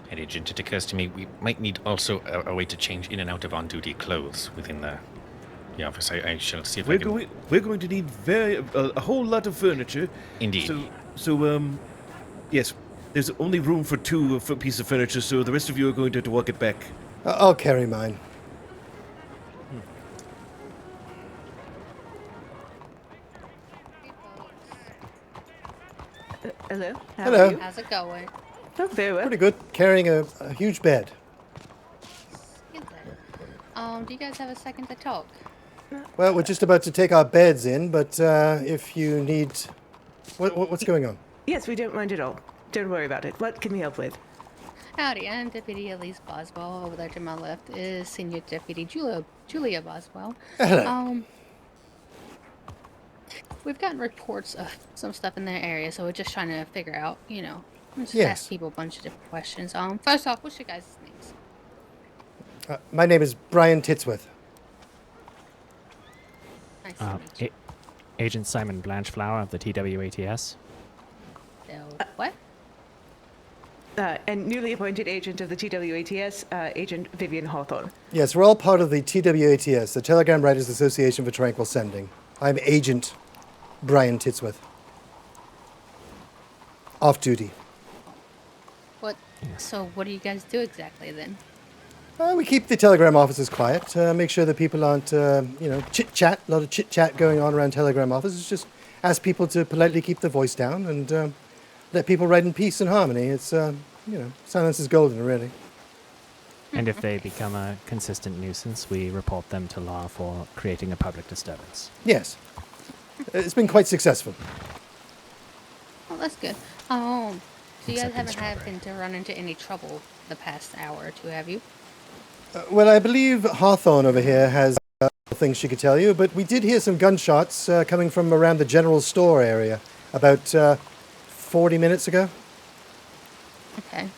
Head agent, it occurs to me we might need also a way to change in and out of on-duty clothes within the office. I shall see if we're going to need a whole lot of furniture. Indeed. So yes, there's only room for two pieces of furniture, so the rest of you are going to have to walk it back. I'll carry mine. Hello. Hello. How's it going? Oh, very well. Pretty good. Carrying a huge bed. Do you guys have a second to talk? Well, we're just about to take our beds in, but if you need... What's going on? Yes, we don't mind at all. Don't worry about it. What can we help with? Howdy, I'm Deputy Elise Boswell. Over there to my left is Senior Deputy Julia Boswell. Hello. We've gotten reports of some stuff in their area, so we're just trying to figure out, just Yes. ask people a bunch of different questions. First off, what's your guys' names? My name is Bryan Titsworth. Nice to meet you. Agent Simon Blanchflower of the T.W.A.T.S. What? And newly appointed agent of the T.W.A.T.S, Agent Vivian Hawthorne. Yes, we're all part of the T.W.A.T.S, the Telegram Writers Association for Tranquil Sending. I'm Agent Bryan Titsworth. Off duty. What? So what do you guys do exactly then? We keep the Telegram offices quiet, make sure that people aren't, chit-chat, a lot of chit-chat going on around Telegram offices. Just ask people to politely keep their voice down and let people write in peace and harmony. It's, silence is golden, really. And if they become a consistent nuisance, we report them to law for creating a public disturbance. Yes. It's been quite successful. Well, that's good. So you guys haven't happened to run into any trouble the past hour or two, have you? Well, I believe Hawthorne over here has things she could tell you, but we did hear some gunshots coming from around the general store area about 40 minutes ago. Okay.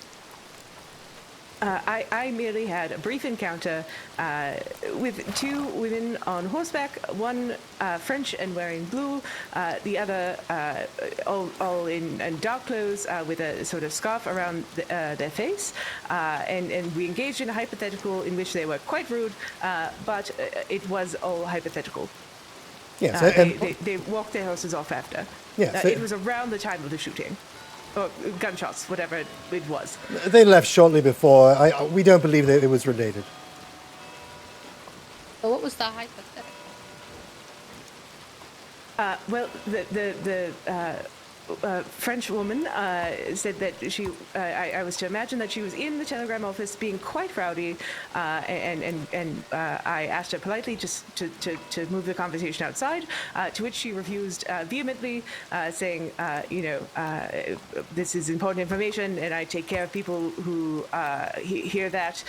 I merely had a brief encounter with two women on horseback, one French and wearing blue, the other all in dark clothes with a sort of scarf around their face. And we engaged in a hypothetical in which they were quite rude, but it was all hypothetical. Yes, they walked their horses off after. Yes, it was around the time of the shooting. Or gunshots, whatever it was. They left shortly before. We don't believe that it was related. So what was the hypothetical? Well, French woman said that I was to imagine that she was in the telegram office being quite rowdy, and I asked her politely just to move the conversation outside, to which she refused vehemently, saying, this is important information and I take care of people who hear that.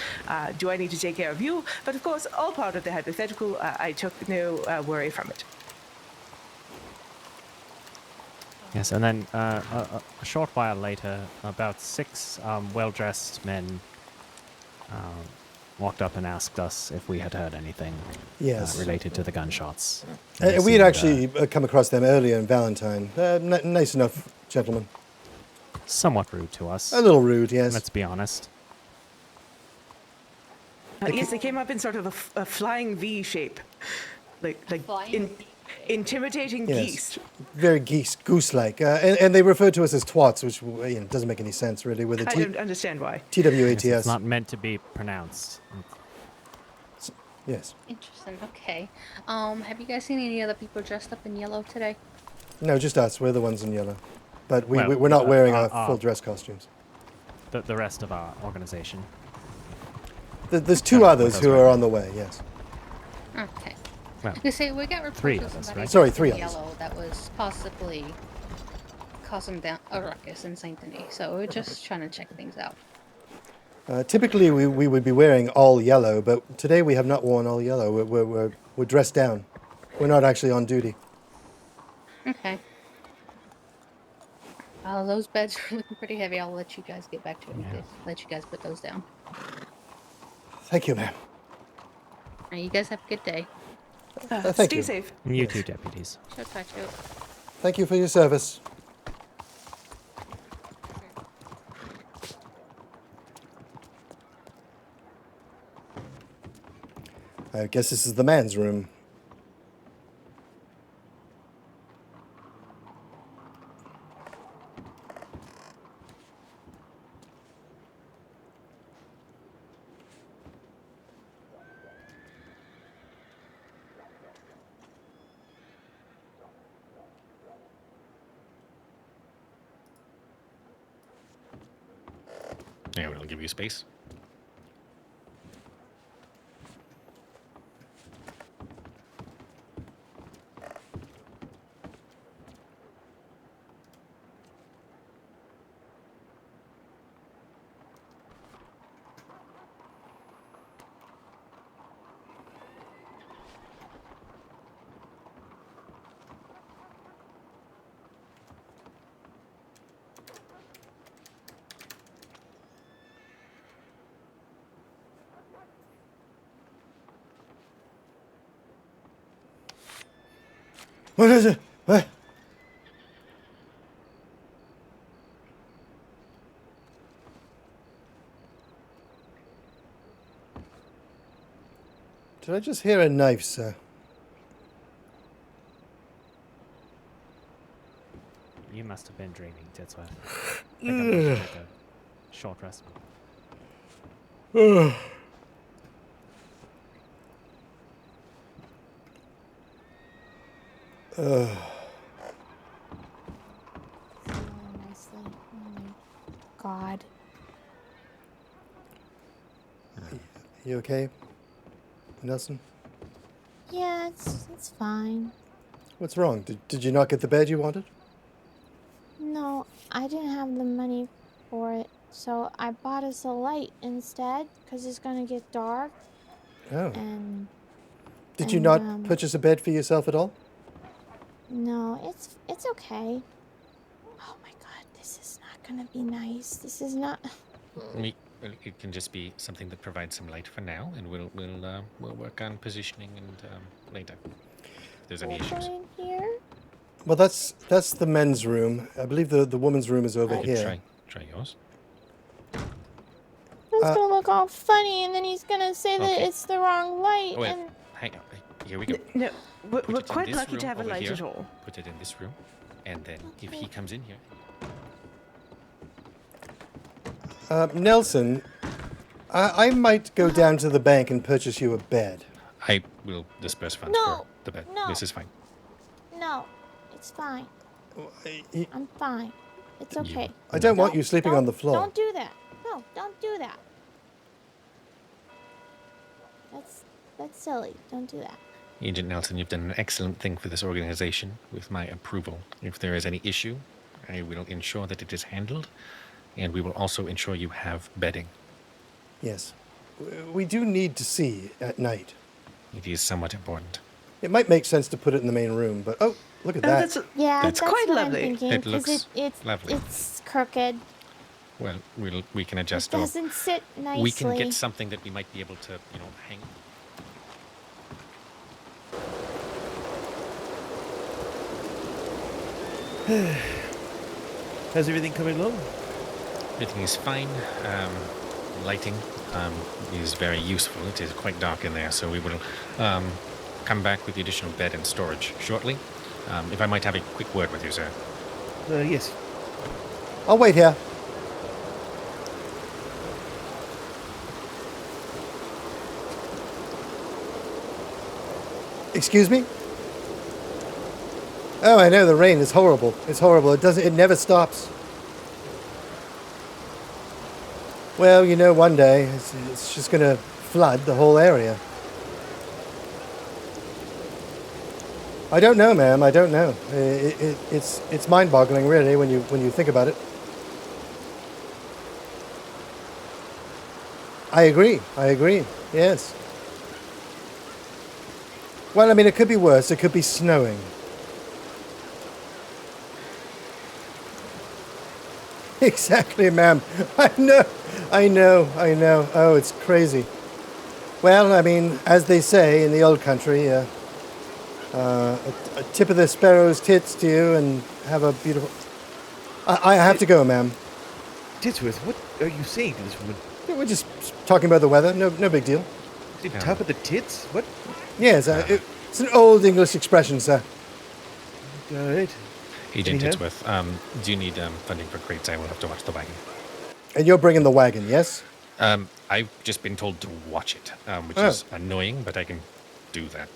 Do I need to take care of you? But of course, all part of the hypothetical. I took no worry from it. Yes, and then a short while later, about 6 well-dressed men walked up and asked us if we had heard anything related to the gunshots. We had actually come across them earlier in Valentine. Nice enough gentlemen. Somewhat rude to us. A little rude, yes. Let's be honest. Yes, they came up in sort of a flying V shape, like intimidating geese. Very goose-like. And they referred to us as twats, which doesn't make any sense, really. With I don't understand why. T.W.A.T.S. It's not meant to be pronounced. Yes. Interesting. Okay. Have you guys seen any other people dressed up in yellow today? No, just us. We're the ones in yellow. But we're not wearing our full dress costumes. The rest of our organization. There's 2 others who are on the way, yes. Okay. Well, You see, we got reports 3 of of us, somebody right? Sorry, 3 in others. yellow that was possibly causing down a ruckus in Saint Denis. So we're just trying to check things out. Typically, we would be wearing all yellow, but today we have not worn all yellow. We're dressed down. We're not actually on duty. Okay. Those beds are looking pretty heavy. I'll let you guys get back to it. Yeah. Let you guys put those down. Thank you, ma'am. All right, you guys have a good day. Thank Stay you. safe. You too, deputies. Sure, talk to you. Thank you for your service. I guess this is the man's room. Yeah, we'll give you space. What is it? What? Did I just hear a knife, sir? You must have been dreaming, Titsworth. I think I'm going to take a short rest. Nicely. Oh my God. You okay, Nelson? Yeah, it's fine. What's wrong? Did you not get the bed you wanted? No, I didn't have the money for it, so I bought us a light instead, because it's gonna get dark. Oh. And Did you not purchase a bed for yourself at all? no, it's okay. Oh my God, this is not gonna be nice. This is not. It can just be something that provides some light for now, and we'll work on positioning and later. If there's any issues. In here? Well, that's the men's room. I believe the woman's room is over You here. try yours. It's gonna look all funny, and then he's gonna say that Okay. it's the wrong light. Oh, wait, And hang on. Here we go. No, we're Put it in quite this lucky to room have a over light here. at all. Put it in this room, and then if he comes in here, Nelson, I might go down to the bank and purchase you a bed. I will disperse funds No, for the bed. no. This is fine. no, it's fine. I'm fine. It's okay. I don't want you sleeping on the floor. Don't do that. No, don't do that. That's silly. Don't do that. Agent Nelson, you've done an excellent thing for this organization with my approval. If there is any issue, I will ensure that it is handled, and we will also ensure you have bedding. Yes. We do need to see at night. It is somewhat important. It might make sense to put it in the main room, but look at that. That's quite what lovely. I'm thinking, It looks it's lovely. It's crooked. Well, we can adjust. It doesn't sit nicely. We can get something that we might be able to, hang. How's everything coming along? Everything is fine. Lighting is very useful. It is quite dark in there, so we will come back with the additional bed and storage shortly. If I might have a quick word with you, sir. Yes. I'll wait here. Excuse me? Oh, I know, the rain is horrible. It's horrible. It never stops. Well, one day it's just going to flood the whole area. I don't know, ma'am. I don't know. It's mind-boggling, really, when you think about it. I agree. Yes. Well, I mean, it could be worse. It could be snowing. Exactly, ma'am. I know. Oh, it's crazy. Well, I mean, as they say in the old country, a tip of the sparrow's tits to you and have a beautiful... I have to go, ma'am. Titsworth, what are you saying to this woman? Yeah, we're just talking about the weather. No big deal. The top of the tits? What? Yes, it's an old English expression, sir. All right. Agent Titsworth, do you need funding for crates? I will have to watch the wagon. And you're bringing the wagon, yes? I've just been told to watch it, which is annoying, but I can do that.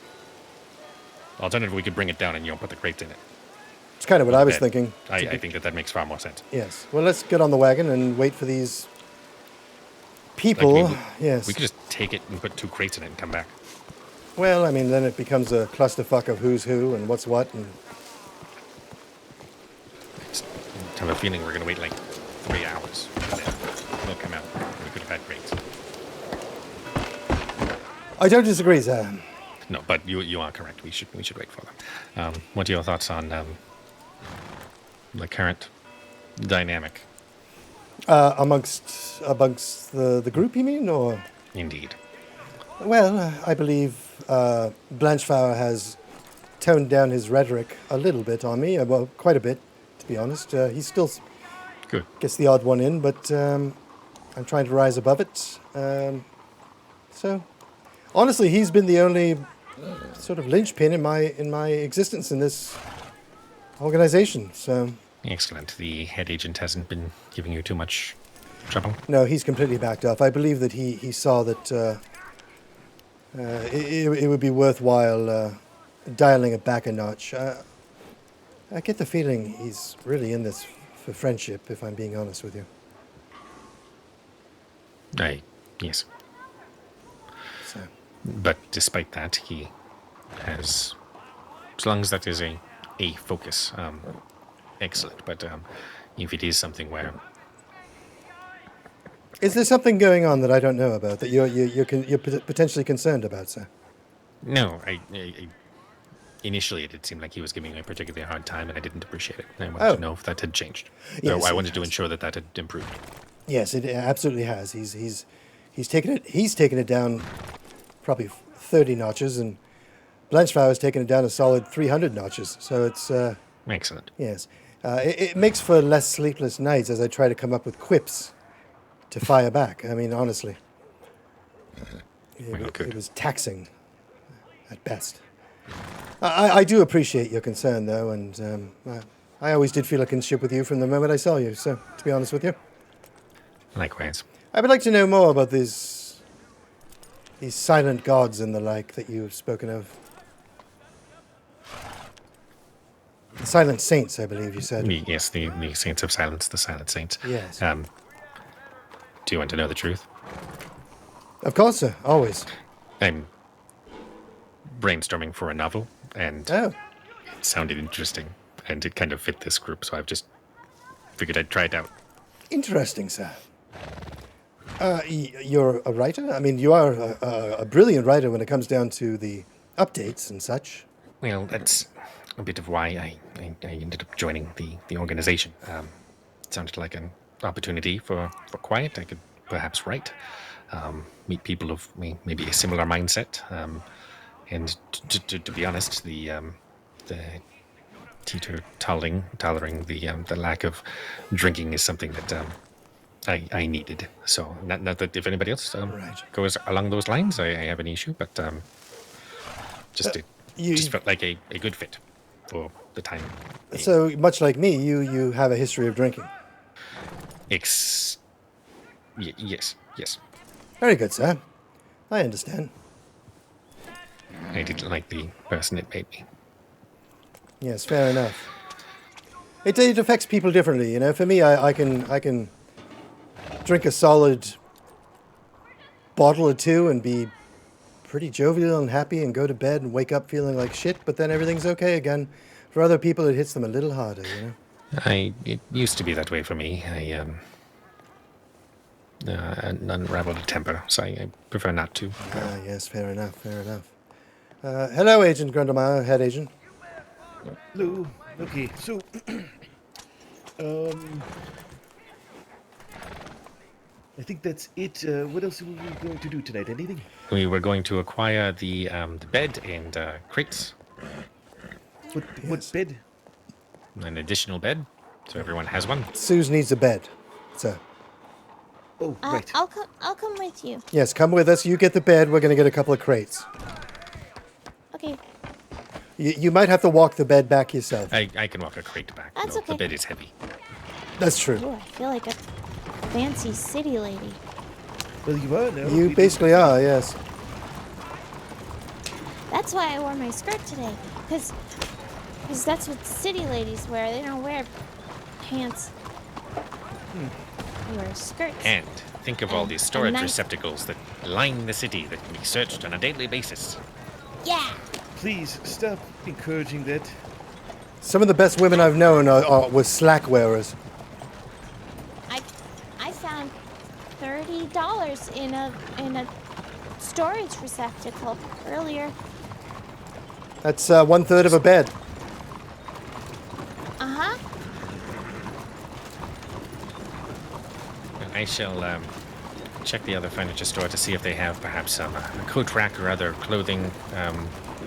Alternatively, we could bring it down and put the crates in it. It's kind of what I was thinking. I think that makes far more sense. Yes. Well, let's get on the wagon and wait for these people. Yes. We could just take it and put 2 crates in it and come back. Well, I mean, then it becomes a clusterfuck of who's who and what's what. And I have a feeling we're going to wait like 3 hours. They'll come out. We could have had crates. I don't disagree, sir. No, but you are correct. We should wait for them. What are your thoughts on the current dynamic? Amongst the group, you mean, or? Indeed. Well, I believe Blanchflower has toned down his rhetoric a little bit on me. Well, quite a bit, to be honest. He still gets the odd one in, but I'm trying to rise above it. So, honestly, he's been the only sort of linchpin in my existence in this organization. So. Excellent. The head agent hasn't been giving you too much trouble? No, he's completely backed off. I believe that he saw that it would be worthwhile dialing it back a notch. I get the feeling he's really in this for friendship, if I'm being honest with you. Yes. So. But despite that, he has, as long as that is a focus, excellent. But if it is something where... Is there something going on that I don't know about, that you're potentially concerned about, sir? No, I initially it did seem like he was giving me a particularly hard time, and I didn't appreciate it. I wanted to know if that had changed. Yes, so I wanted to ensure that had improved. Yes, it absolutely has. He's taken it down probably 30 notches, and Blanchflower's taken it down a solid 300 notches. So it's excellent. Yes, it makes for less sleepless nights as I try to come up with quips to fire back. I mean, honestly, it was taxing at best. I do appreciate your concern, though, and I always did feel a kinship with you from the moment I saw you, so, to be honest with you. Likewise. I would like to know more about these silent gods and the like that you've spoken of. The Silent Saints, I believe you said. Yes, the Saints of Silence, the Silent Saints. Yes. Do you want to know the truth? Of course, sir. Always. I'm brainstorming for a novel, and it sounded interesting, and it kind of fit this group, so I've just figured I'd try it out. Interesting, sir. You're a writer? I mean, you are a brilliant writer when it comes down to the updates and such. Well, that's a bit of why I ended up joining the organization. It sounded like an opportunity for quiet. I could perhaps write, meet people of maybe a similar mindset, and to be honest, the tolerating the lack of drinking is something that I needed. So not that if anybody else goes along those lines, I have an issue, but just felt like a good fit for the time. So much like me, you have a history of drinking. Yes. Very good, sir. I understand. I didn't like the person it made me. Yes, fair enough. It affects people differently, you know. For me, I can drink a solid bottle or two and be pretty jovial and happy and go to bed and wake up feeling like shit, but then everything's okay again. For other people, it hits them a little harder, you know. It used to be that way for me. I an unraveled temper, so I prefer not to. Yes, fair enough, fair enough. Hello, Agent Grundlemeyer, head agent. Hello. Okay, so I think that's it. What else are we going to do tonight? Anything? We were going to acquire the bed and crates. What bed? An additional bed, so everyone has one. Suze needs a bed, sir. Oh, right. I'll come with you. Yes, come with us. You get the bed. We're going to get a couple of crates. Okay. You might have to walk the bed back yourself. I can walk a crate back. That's okay. The bed is heavy. That's true. Ooh, I feel like a fancy city lady. Well, you are now. You basically are, yes. That's why I wore my skirt today, because that's what city ladies wear. They don't wear pants. They wear skirts. And think of all these storage receptacles that line the city that can be searched on a daily basis. Yeah. Please stop encouraging that. Some of the best women I've known were slack wearers. I found $30 in a storage receptacle earlier. That's 1/3 of a bed. Uh-huh. I shall check the other furniture store to see if they have perhaps a coat rack or other clothing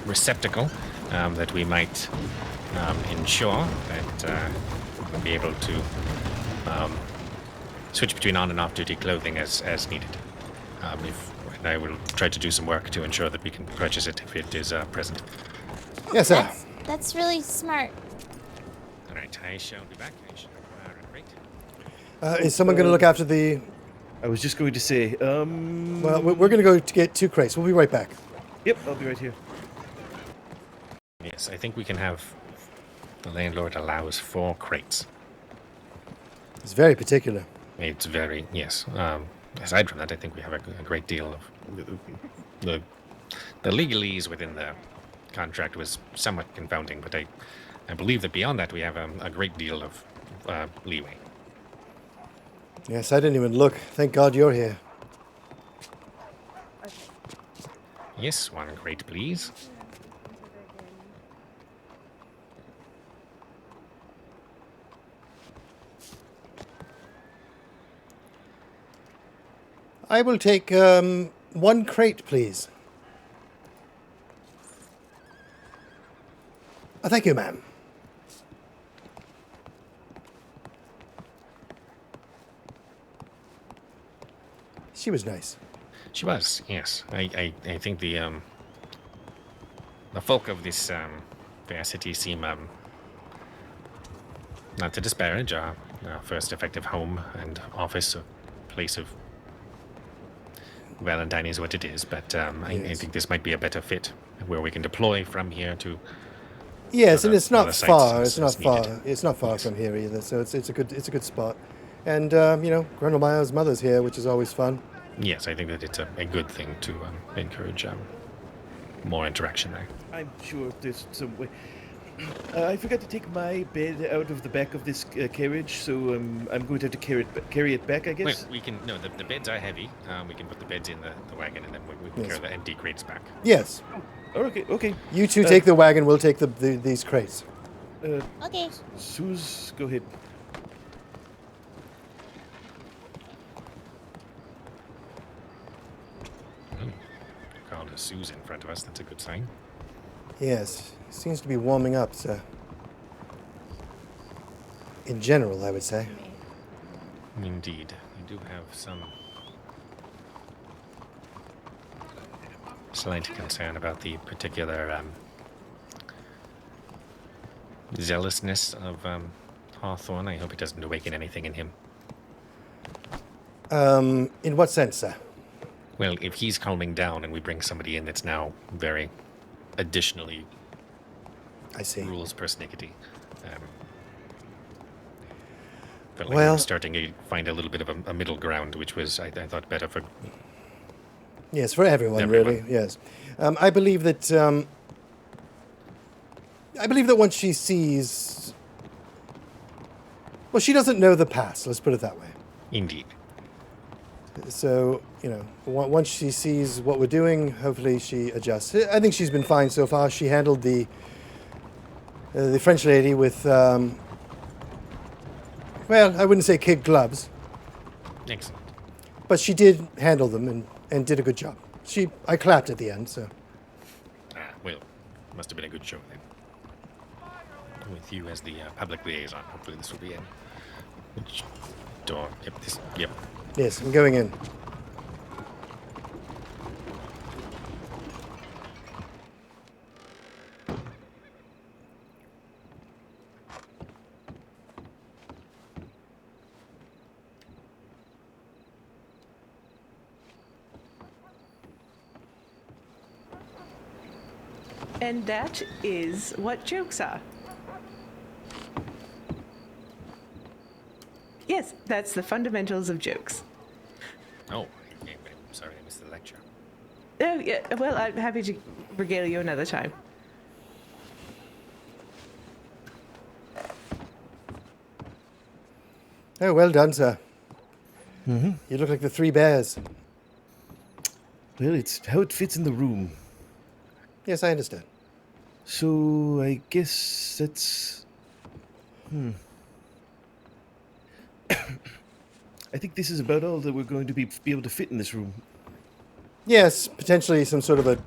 receptacle that we might ensure that we'll be able to switch between on and off duty clothing as needed. And I will try to do some work to ensure that we can purchase it if it is present. Yes, sir. That's really smart. All right, I shall be back. I shall acquire a crate. Is someone going to look after the... I was just going to say, Well, we're going to go to get 2 crates. We'll be right back. Yep, I'll be right here. Yes, I think we can have... The landlord allows 4 crates. It's very particular. It's very... Yes. Aside from that, I think we have a great deal of... The legalese within the contract was somewhat confounding, but I believe that beyond that we have a great deal of leeway. Yes, I didn't even look. Thank God you're here. Yes, 1 crate, please. I will take 1 crate, please. Thank you, ma'am. She was nice. She was, yes. I think the folk of this fair city seem not to disparage our first effective home and office, a place of Valentine is what it is, but I think this might be a better fit where we can deploy from here to Yes, for and the it's not other sites far. as- It's not as needed. far. It's not far from here either. So it's a good spot. And Grundlemeyer's mother's here, which is always fun. Yes, I think that it's a good thing to encourage more interaction there. I'm sure there's some way. I forgot to take my bed out of the back of this carriage, so I'm going to have to carry it back, I guess. Well, we can. No, the beds are heavy. We can put the beds in the wagon, and then we can carry the empty crates back. Yes. Okay. You two take the wagon. We'll take these crates. Okay. Suze, go ahead. Called a Suze in front of us. That's a good sign. Yes. Seems to be warming up, sir. In general, I would say. Indeed, we do have some slight concern about the particular zealousness of Hawthorne. I hope it doesn't awaken anything in him. In what sense, sir? Well, if he's calming down and we bring somebody in that's now very additionally I see. rules persnickety. Felt like we Well- were starting to find a little bit of a middle ground, which was, I thought, better for... Yes, for everyone, really. Yes. I believe that once she sees... Well, she doesn't know the past, let's put it that way. Indeed. So, once she sees what we're doing, hopefully she adjusts. I think she's been fine so far. She handled the French lady with, well, I wouldn't say kid gloves, Excellent. but she did handle them and did a good job. I clapped at the end, so. Well, must have been a good show then. With you as the public liaison, hopefully this will be in. Which door? Yep, this. Yep. Yes, I'm going in. And that is what jokes are. Yes, that's the fundamentals of jokes. Oh, okay, I'm sorry, I missed the lecture. Oh, yeah, well, I'm happy to regale you another time. Oh, well done, sir. Mm-hmm. You look like the three bears. Well, it's how it fits in the room. Yes, I understand. So, I guess that's... I think this is about all that we're going to be able to fit in this room. Yes, potentially some sort of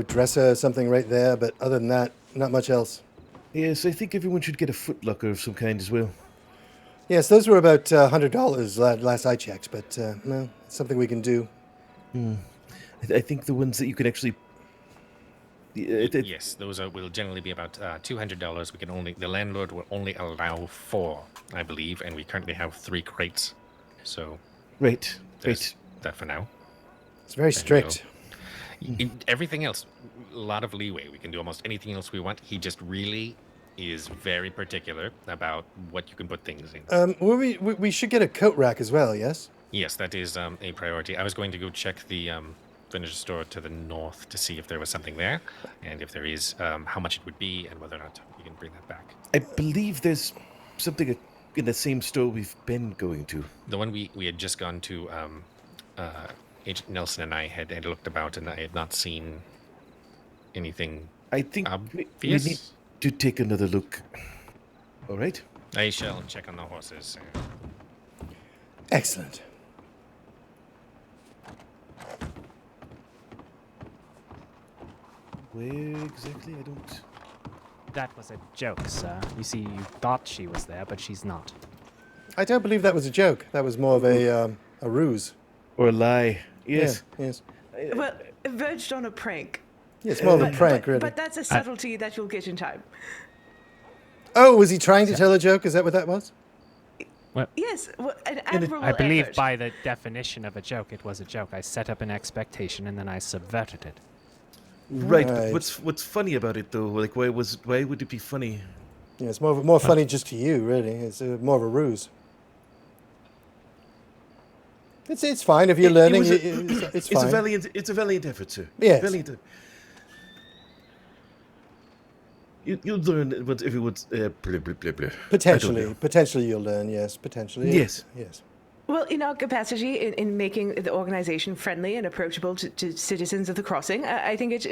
dresser or something right there, but other than that, not much else. Yes, I think everyone should get a footlocker of some kind as well. Yes, those were about $100 last I checked, but no, it's something we can do. I think the ones that you can actually... Yes, those will generally be about $200. The landlord will only allow 4, I believe, and we currently have 3 crates. So, right. That for now. It's very strict. Everything else, a lot of leeway. We can do almost anything else we want. He just really is very particular about what you can put things in. We should get a coat rack as well, yes? Yes, that is a priority. I was going to go check the furniture store to the north to see if there was something there, and if there is, how much it would be, and whether or not we can bring that back. I believe there's something in the same store we've been going to. The one we had just gone to, Agent Nelson and I had looked about, and I had not seen anything. I think obvious. we need to take another look. All right? I shall check on the horses. Excellent. Where exactly? I don't... That was a joke, sir. You see, you thought she was there, but she's not. I don't believe that was a joke. That was more of a ruse. Or a lie. Yes. Yeah, yes. Well, it verged on a prank. Yeah, it's more of a prank, really. But that's a subtlety that you'll get in time. Oh, was he trying to tell a joke? Is that what that was? Well, yes, an admirable I believe effort. by the definition of a joke, it was a joke. I set up an expectation and then I subverted it. Right, but what's funny about it though? Like, why would it be funny? Yeah, it's more funny just to you, really. It's more of a ruse. It's fine if you're learning. It's fine. It's a valiant effort, sir. Yes. Valiant. You'll learn what everyone's blah, blah, blah, blah. Potentially you'll learn. Yes, potentially. Yes. Yes. Well, in our capacity in making the organization friendly and approachable to citizens of the crossing, I think it's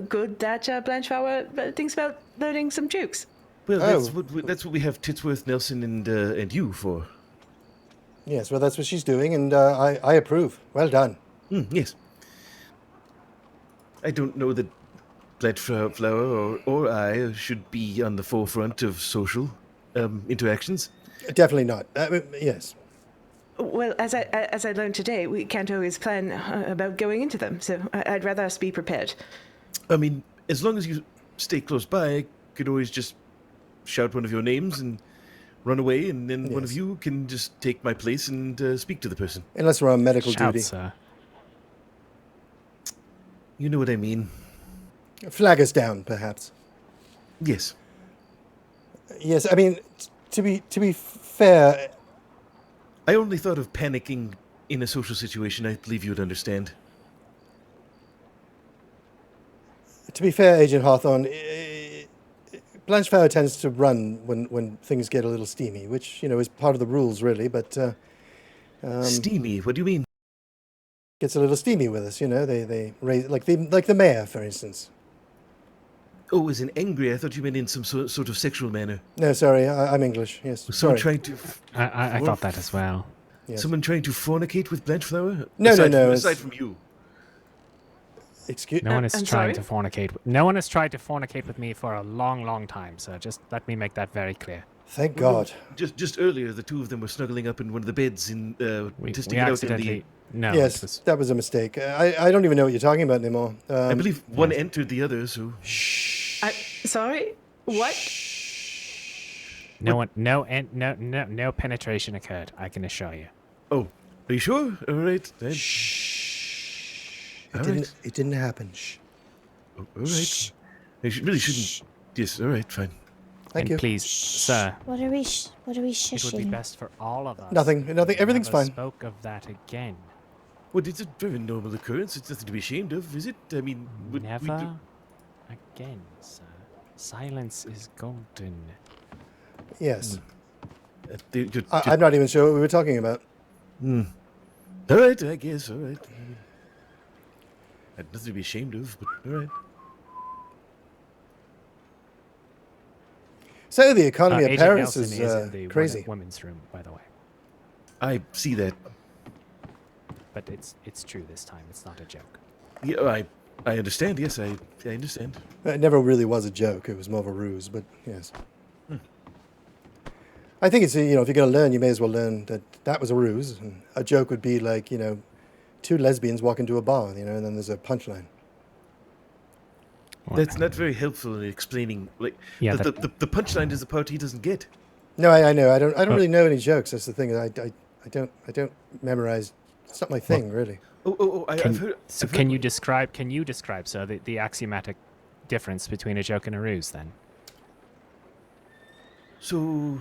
good that Blanchflower thinks about learning some jukes. Well, that's what we have Titsworth, Nelson, and you for. Yes, well, that's what she's doing, and I approve. Well done. Yes. I don't know that Blanchflower or I should be on the forefront of social interactions. Definitely not. Yes. Well, as I learned today, we can't always plan about going into them, so I'd rather us be prepared. I mean, as long as you stay close by, I could always just shout one of your names and run away, and then one of you can just take my place and speak to the person. Unless we're on medical duty. Sir. You know what I mean. Flag us down, perhaps. Yes. Yes, I mean, to be fair... I only thought of panicking in a social situation. I believe you would understand. To be fair, Agent Hawthorne, Blanchflower tends to run when things get a little steamy, which, is part of the rules, really, but... steamy? What do you mean? Gets a little steamy with us, They raise... Like the mayor, for instance. Oh, as in angry? I thought you meant in some sort of sexual manner. No, sorry, I'm English, yes. Someone trying to... I thought that as well. Yes. Someone trying to fornicate with Blanchflower? No. Aside from you. Excuse... No one is trying to fornicate. No one has tried to fornicate with me for a long, long time, so just let me make that very clear. Thank God. Just earlier, the two of them were snuggling up in one of the beds in... we accidentally... No. Yes, that was a mistake. I don't even know what you're talking about anymore. I believe one entered the other, so... Shh. Sorry? What? No penetration occurred, I can assure you. Oh, are you sure? All right, then. Shh. It didn't happen. Shh. Oh, all right. I really shouldn't... Yes, all right, fine. Thank you. Please, sir. What are we shushing? It would be best for all of us. Nothing. Everything's fine. Spoke of that again. Well, it's a very normal occurrence. It's nothing to be ashamed of, is it? I mean... Never again, sir. Silence is golden. Yes. I'm not even sure what we were talking about. All right, I guess, all right. I had nothing to be ashamed of, but all right. So the economy of Agent Paris Nelson is in the crazy. Women's room, by the way. I see that. But it's true this time. It's not a joke. Yeah, I understand. Yes, I understand. It never really was a joke. It was more of a ruse, but yes. I think it's, if you're going to learn, you may as well learn that was a ruse. And a joke would be like, two lesbians walk into a bar, and then there's a punchline. That's not very helpful in explaining. Like, yeah, the punchline is the part he doesn't get. No, I know. I don't really know any jokes. That's the thing. I don't memorize. It's not my thing, really. I've heard. So can you describe, sir, the axiomatic difference between a joke and a ruse, then? So,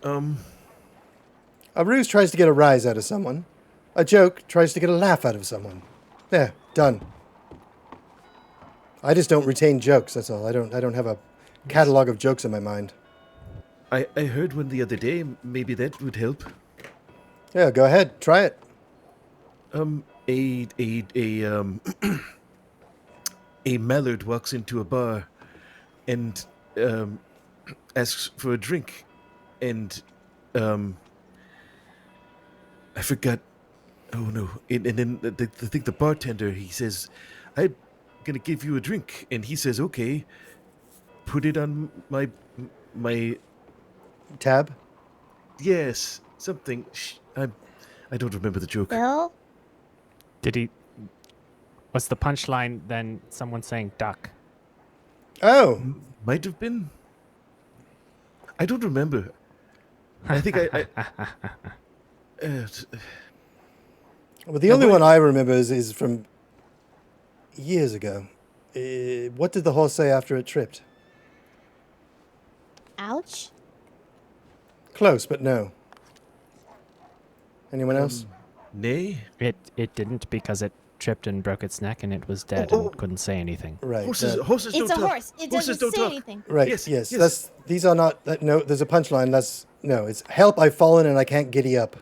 a ruse tries to get a rise out of someone. A joke tries to get a laugh out of someone. There, done. I just don't retain jokes. That's all. I don't have a catalog of jokes in my mind. I heard one the other day. Maybe that would help. Yeah, go ahead. Try it. A mallard walks into a bar and asks for a drink, and I forgot. Oh no! And then the bartender, he says, "I'm gonna give you a drink," and he says, "Okay, put it on my tab." Yes, something. I don't remember the joke. Bill? Was the punchline then someone saying duck? Oh. Might have been. I don't remember. I think well, the only one I remember is from years ago. What did the horse say after it tripped? Ouch. Close, but no. Anyone else? Nay. It didn't because it tripped and broke its neck and it was dead and couldn't say anything. Right. Horses don't It's a talk. horse. It Horses doesn't don't say talk. anything. Right. Yes. These are not. No. There's a punchline. No. It's help. I've fallen and I can't giddy up.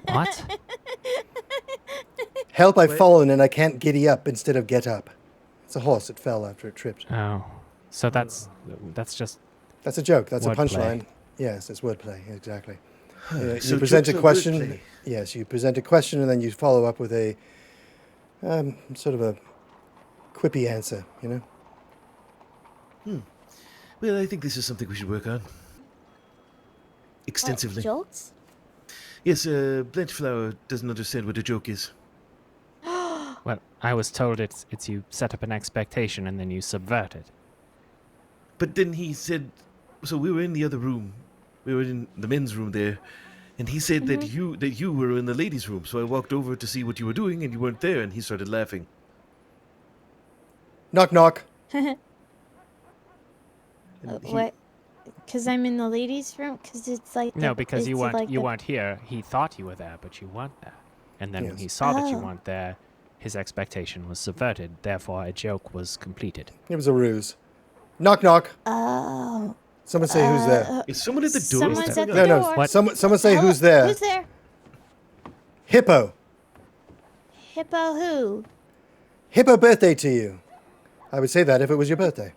What? Help. I've fallen and I can't giddy up instead of get up. It's a horse. It fell after it tripped. Oh, so that's just. That's a joke. That's a wordplay. punchline. Yes, it's wordplay. Exactly. So You present a jokes are question. wordplay. Yes, you present a question and then you follow up with a sort of a quippy answer. You know. Well, I think this is something we should work on. Extensively. Jokes? Yes, Blanchflower doesn't understand what a joke is. Well, I was told it's you set up an expectation and then you subvert it. But then he said, so we were in the other room. We were in the men's room there. And he said that you were in the ladies' room. So I walked over to see what you were doing and you weren't there. And he started laughing. Knock knock. What? Because I'm in the ladies' room? Because it's like... No, because you it's like weren't here. He thought you were there, but you weren't there. And then when he saw that you weren't there, his expectation was subverted. Therefore, a joke was completed. It was a ruse. Knock knock. Oh. Someone say who's there. Is someone at the door? Someone's at the No, door. no. Someone say who's there. Who's there? Hippo. Hippo who? Hippo birthday to you. I would say that if it was your birthday.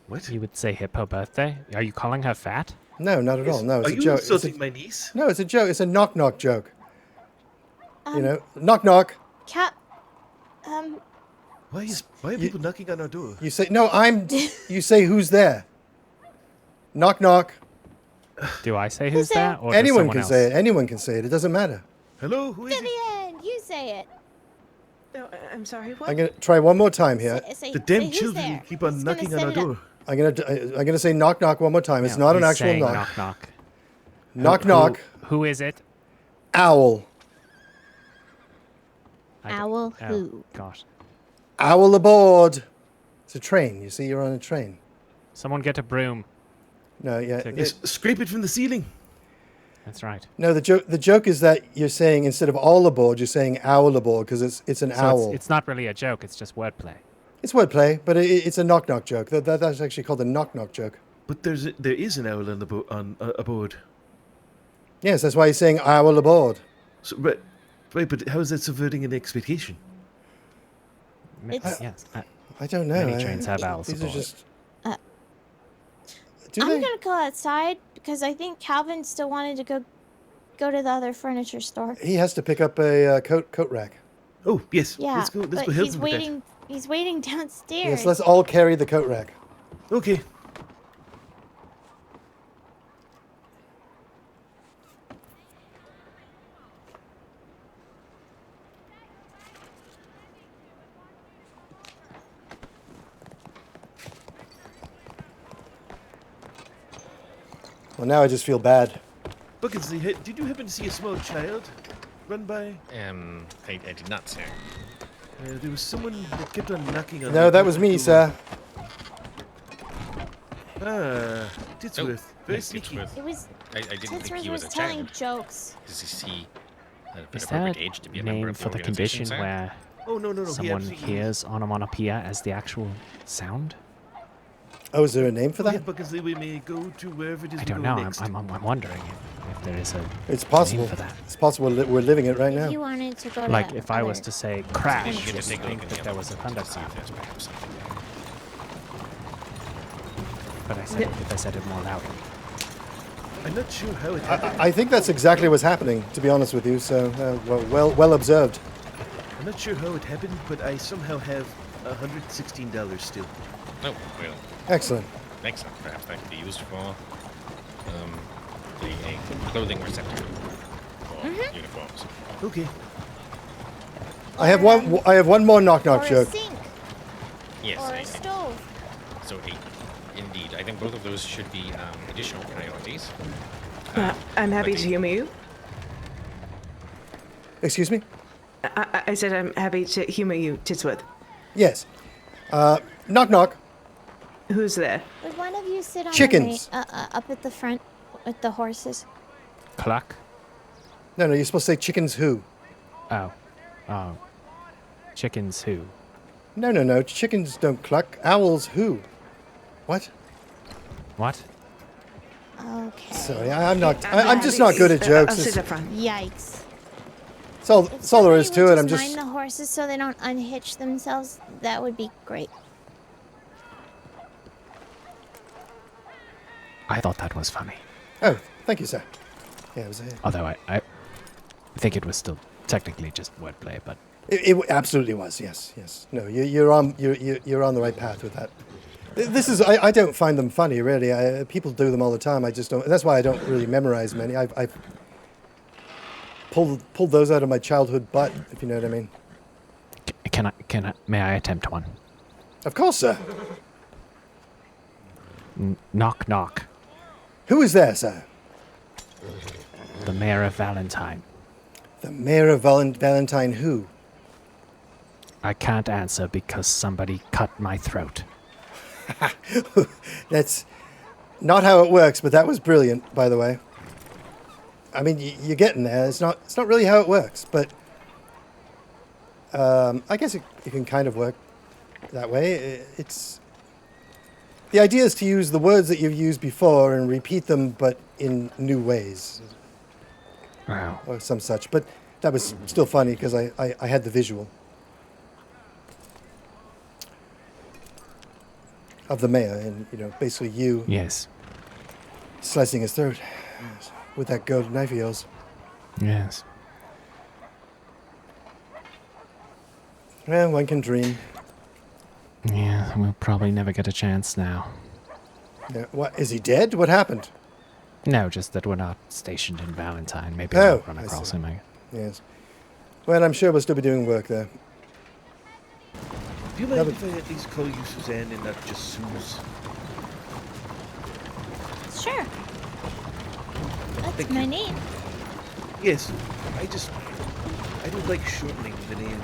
What? You would say hippo birthday? Are you calling her fat? No, not at all. No, it's Are a you joke. insulting my niece? No, it's a joke. It's a knock knock joke. You know, knock knock. Cat. Why are people knocking on our door? You say no. You say who's there. Knock knock. Do I say who's there? Or Anyone does can someone say else? it. Anyone can say it. It doesn't matter. Hello, who is it? Vivian, you say it. No, I'm sorry, what? I'm gonna try one more time here. Say, The damn who's children there? keep on Who's gonna knocking on set our it up? door. I'm gonna say knock knock one more time. It's No, not an he's actual saying knock. knock knock. Knock knock. Who is it? Owl. Owl Oh, who? gosh. Owl aboard. It's a train. You see, you're on a train. Someone get a broom. No, yeah. Yes, scrape it from the ceiling. That's right. No, the joke is that you're saying instead of all aboard, you're saying owl aboard because it's an So owl. it's not really a joke. It's just wordplay. It's wordplay, but it's a knock knock joke. That's actually called a knock knock joke. But there is an owl on aboard. Yes, that's why he's saying owl aboard. So, right, but how is that subverting an expectation? Yes. I don't know. Many trains have owls These are aboard. just. I'm gonna go outside because I think Calvin still wanted to go to the other furniture store. He has to pick up a coat rack. Oh yes. Yeah, Let's go but help he's him with that. waiting. He's waiting downstairs. Yes, let's all carry the coat rack. Okay. Well, now I just feel bad. Buckets, did you happen to see a small child run by? I did not, sir. There was someone that kept on knocking on. No, that was me, sir. Ah, Titsworth. Very yes, sneaky. Titsworth. It was. I didn't think Titsworth he was a telling child. jokes. Is he an Is appropriate there age to be a a member name of the for the organization, condition sir? where Oh no! someone hears onomatopoeia as the actual sound? Oh, is there a name for that? Yeah, because we may go to wherever it is I we don't go know. next. I'm wondering if there is a It's possible. name for that. It's possible that we're living it right now. If you wanted to go to Like that if I was other- to say crash, You you should would take a look think in that the there other was a room thunder to see if sound. there's perhaps something. But I said it, if I said it more loudly. I'm not sure how it happened. I think that's exactly what's happening, to be honest with you. So, well observed. I'm not sure how it happened, but I somehow have $116 still. Oh, well. Excellent. Excellent. Perhaps that could be used for a clothing receptacle for uniforms. Okay. I have one more knock knock or joke. a sink. Yes, Or a stove. So indeed, I think both of those should be additional priorities. I'm happy to humor you. Excuse me? I said I'm happy to humor you, Titsworth. Yes. Knock knock. Who's there? Would one of you sit on Chickens. up at the front with the horses? Cluck? No, you're supposed to say chickens who? Oh. Oh. Chickens who? No. Chickens don't cluck. Owls who? What? What? Okay. Sorry, I'm just not good at jokes. I'll sit up front. Yikes. That's all there is to it. I'm just mind the horses so they don't unhitch themselves. That would be great. I thought that was funny. Oh, thank you, sir. Yeah, it was. Although I think it was still technically just wordplay, but It absolutely was. Yes. No, you're on the right path with that. This is I don't find them funny really. People do them all the time. I just don't. That's why I don't really memorize many. I've pulled those out of my childhood butt, if you know what I mean. May I attempt one? Of course, sir. Knock knock. Who is there, sir? The Mayor of Valentine. The Mayor of Valentine who? I can't answer because somebody cut my throat. That's not how it works, but that was brilliant, by the way. I mean, you're getting there. It's not really how it works, but I guess it can kind of work that way. The idea is to use the words that you've used before and repeat them, but in new ways. Wow. Or some such. But that was still funny because I had the visual of the mayor and, basically you. Yes. Slicing his throat with that gold knife of yours. Yes. Well, one can dream. Yeah, we'll probably never get a chance now. Yeah, what, is he dead? What happened? No, just that we're not stationed in Valentine. Maybe I'll run across him. Yes. Well, I'm sure we'll still be doing work there. Do you mind if I at least call you Suzanne and not just Suze? Sure. That's my name. Yes. I don't like shortening the name.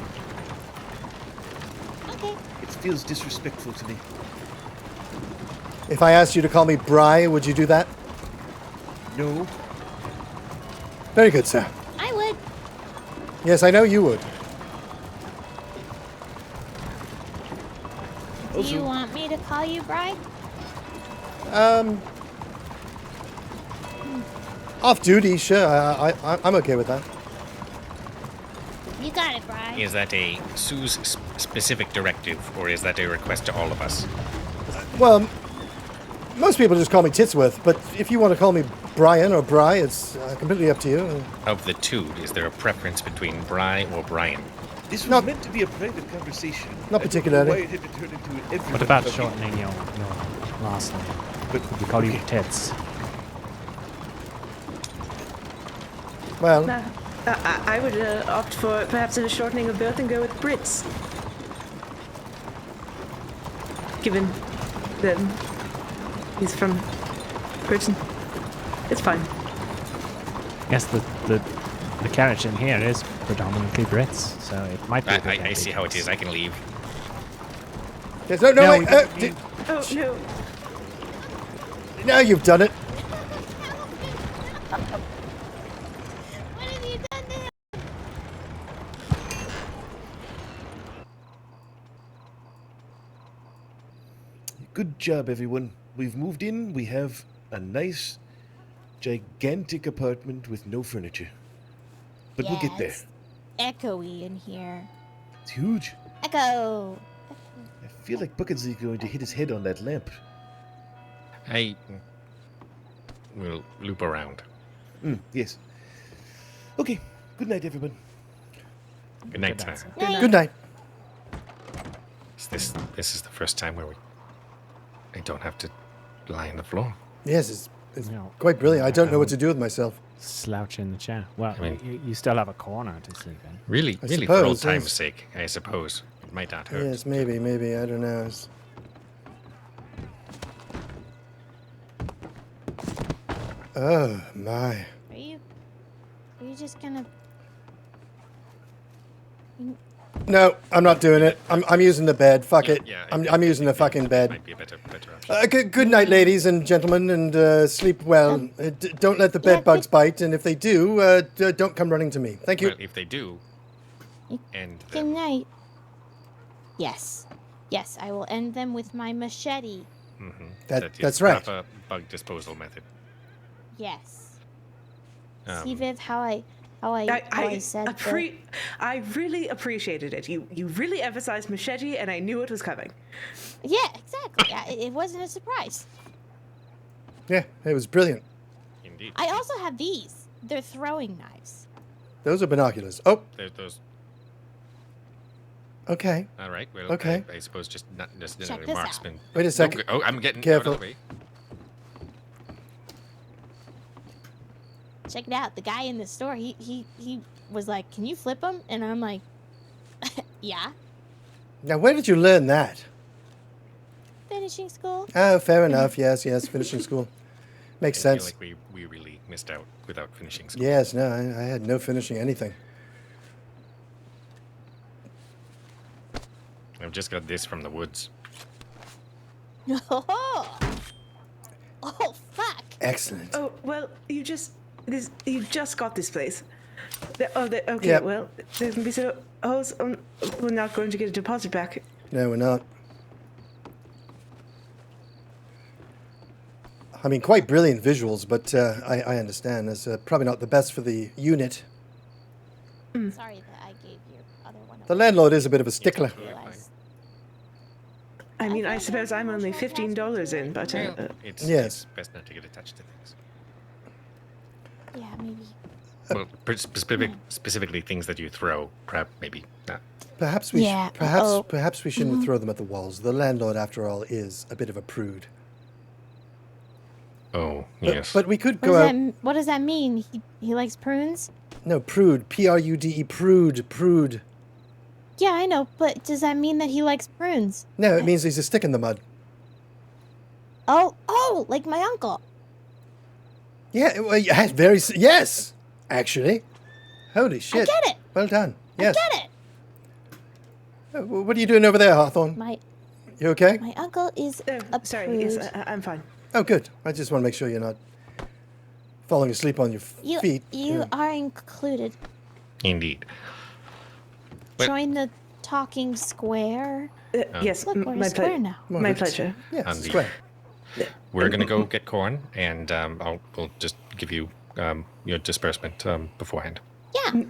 Okay. It feels disrespectful to me. If I asked you to call me Bryan, would you do that? No. Very good, sir. I would. Yes, I know you would. Do you want me to call you Bryan? Off duty, sure. I'm okay with that. You got it, Bryan. Is that a Sue's specific directive, or is that a request to all of us? Well, most people just call me Titsworth, but if you want to call me Bryan or Bry, it's completely up to you. Of the two, is there a preference between Bry or Bryan? This was meant to be a private conversation. Not particularly. Why it had to turn into an everyone What about subject. shortening your last name? But we call you Tits. Well, I would opt for perhaps a shortening of birth and go with Brits. Given that he's from Britain. It's fine. Yes, the carriage in here is predominantly Brits, so it might be. I see how it is. I can leave. Yes, no, No, wait. Oh, no. Now you've done it. What have you done to him? Good job, everyone. We've moved in. We have a nice, gigantic apartment with no furniture. But we'll get there. It's echoey in here. It's huge. Echo. I feel like Bucketley's going to hit his head on that lamp. I will loop around. Yes. Okay. Good night, everyone. Good night, sir. Good night. This is the first time where I don't have to lie on the floor. Yes, it's quite brilliant. I don't know what to do with myself. Slouch in the chair. Well, I mean- you still have a corner to sleep in. Really, I for old suppose, time's yes. sake, I suppose. It might not hurt. Yes, maybe. I don't know. Oh, my. Are you just gonna No, I'm not doing it. I'm using the bed. Fuck it. Yeah, I'm using the fucking bed. Might be a better option. Good night, ladies and gentlemen, and sleep well. Don't let the bed bugs bite, and if they do, don't come running to me. Thank you. Well, if they do, end Good them. night. Yes. Yes, I will end them with my machete. Mm-hmm. That's right. Proper bug disposal method. Yes. Um, See, Viv, how I said I really appreciated it. You really emphasized machete, and I knew it was coming. Yeah, exactly. It wasn't a surprise. Yeah, it was brilliant. Indeed. I also have these. They're throwing knives. Those are binoculars. Oh, There's those. okay. All right. Well, Okay. I suppose just not just Check a this out. marksman. Wait a second. Oh, I'm getting Careful. out of the way. Check it out. The guy in the store, he was like, "Can you flip them?" And I'm like, "Yeah." Now, where did you learn that? Finishing school. Oh, fair enough. Yes, finishing school. Makes I feel sense. like we really missed out without finishing school. Yes, no, I had no finishing anything. I've just got this from the woods. Oh, fuck. Excellent. Oh well, you just got this place. Okay. Yep. Well, there's gonna be some holes. We're not going to get a deposit back. No, we're not. I mean, quite brilliant visuals, but I understand. It's probably not the best for the unit. Sorry that I gave your other one. The landlord is a bit of a stickler. I mean, I suppose I'm only $15 in, but It's best not to get attached to things. Yeah, maybe. Well, specifically things that you throw, perhaps maybe not. Perhaps we Yeah, perhaps we shouldn't throw them at the walls. The landlord, after all, is a bit of a prude. Oh, But, yes. but we could go out. What does that mean? He likes prunes? No, prude. P-R-U-D-E. Prude. Yeah, I know, but does that mean that he likes prunes? No, it means he's a stick in the mud. Oh, like my uncle. Yeah, well, yes, actually. Holy shit. I get it. Well done. Yes. I get it. What are you doing over there, Hawthorne? You okay? My uncle is a sorry. prude. Yes, I'm fine. Oh, good. I just want to make sure you're not falling asleep on your feet. You are included. Indeed. Wait. Join the talking square. Yes, Look, we're a my square now. My pleasure. Yes, Indeed. square. We're gonna go get corn, and we'll just give you your disbursement beforehand. Yeah.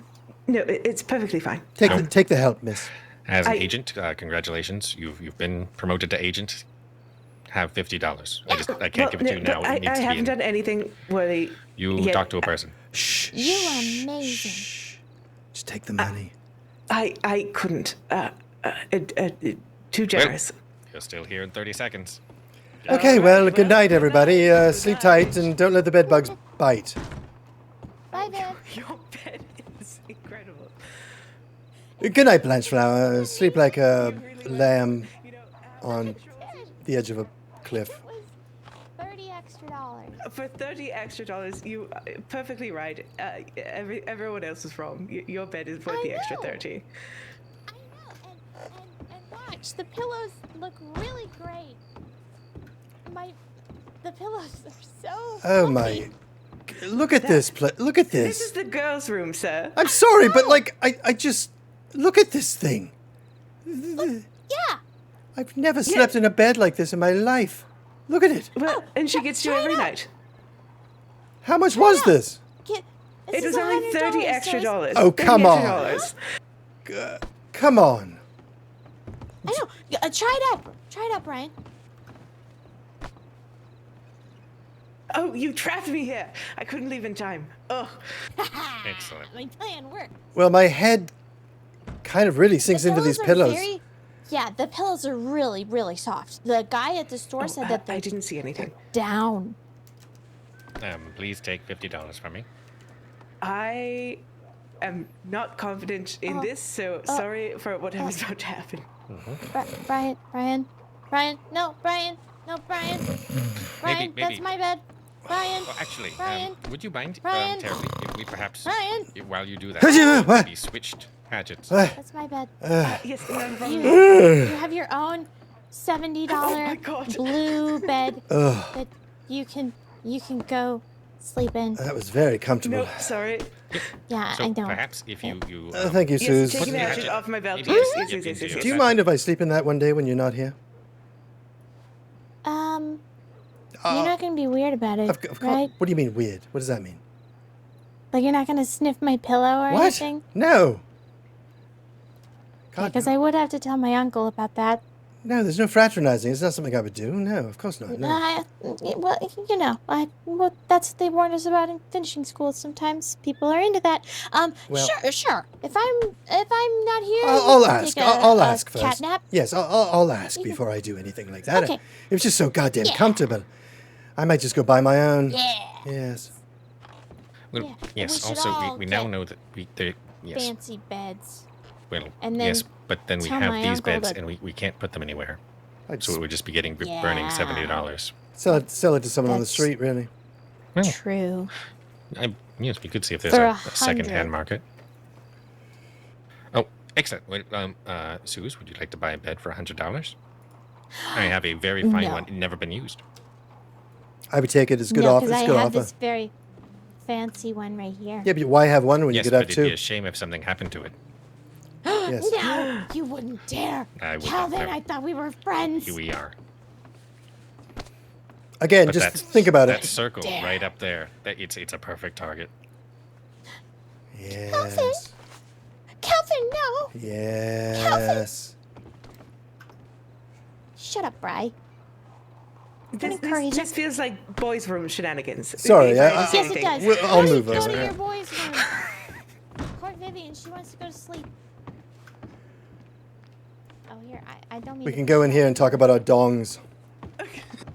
No, it's perfectly fine. Take the help, miss. As an agent, congratulations. You've been promoted to agent. Have $50. I can't give it to you now. I It needs to be haven't done anything worthy. You yet. talk to a person. Shh. You are amazing. Just take the money. I couldn't. Too generous. Well, you're still here in 30 seconds. Okay, well, good night, everybody. Sleep tight and don't let the bed bugs bite. Bye, Viv. Your bed is incredible. Good night, Blanchflower. Sleep like a lamb on the edge of a cliff. $30 extra. For $30 extra, you perfectly right. Everyone else is wrong. Your bed is worth the extra 30. I know, and watch, the pillows look really great. The pillows are so. Oh fluffy. my! Look at this. Look at This this. is the girls' room, sir. I'm sorry, but like, I just look at this thing. Yeah. I've never slept in a bed like this in my life. Look at it. Well, and she gets you every night. How much was this? It was only $30 extra. Oh, come $30 on. extra. Come on. I know. Try it out. Try it out, Brian. Oh, you trapped me here. I couldn't leave in time. Oh. Excellent. My plan worked. Well, my head kind of really sinks into these pillows. Yeah, the pillows are really, really soft. The guy at the store said that I didn't see anything. Down. Please take $50 from me. I am not confident in this, so sorry for what was about to happen. Brian. No, Brian. Brian, Maybe. that's my bed. Brian. Well, actually, Brian. would you mind, Brian. terribly, if we perhaps, Brian. while you do that, What? be switched Hatchets. That's my bed. Yes, You have your own $70 God. blue bed that you can go sleep in. That was very comfortable. No, sorry. Yeah, So I don't. perhaps if you thank you, Yes, Suze. taking the Put the hatchet hatchet off my belt. maybe Yes, get yes, yes, into yes, your Do you yes. mind if I sleep in that one day when you're not here? You're not gonna be weird about it, Of course. right? What do you mean weird? What does that mean? Like you're not gonna sniff my pillow or What? anything? No. Because I would have to tell my uncle about that. No, there's no fraternizing. It's not something I would do. No, of course not. No. Well, that's what they warned us about in finishing school. Sometimes people are into that. Well- Sure. If I'm not here, I'll you can ask. take I'll ask cat first. nap. Yes, I'll ask before I do anything like that. Okay. It was just so goddamn comfortable. I might just go buy my own. Yeah. Yes. Well, We yes. should Also, all we now get know that yes. Fancy beds. Well, And then yes, but then we tell have my these uncle beds to- and we can't put them anywhere. I'd So it would just be getting burning $70. Sell it to someone on the That's- street, really. Well, True. yes, we could see if there's For a 100. second-hand market. Oh, excellent. Well, Suze, would you like to buy a bed for $100? I have a very fine No. one, never been used. I would take it as good No, offer. because It's I good have offer. this very fancy one right here. Yeah, but why have one when Yes, you but could have it'd be two? a shame if something happened to it. Yes. No, you wouldn't dare. I would not, Calvin, never. I thought we were friends. Here we are. Again, But just think about that it. circle right up there. It's a perfect target. Yes. Calvin, no. Yes. Shut up, Bri. This feels like boys' room shenanigans. Sorry, If I- understand Yes, it things. does. I'll Why don't move you go over to here. your boys' room? Poor Vivian, she wants to go to sleep. Oh, here, I don't mean We to can push go in you here out. and talk about our dongs.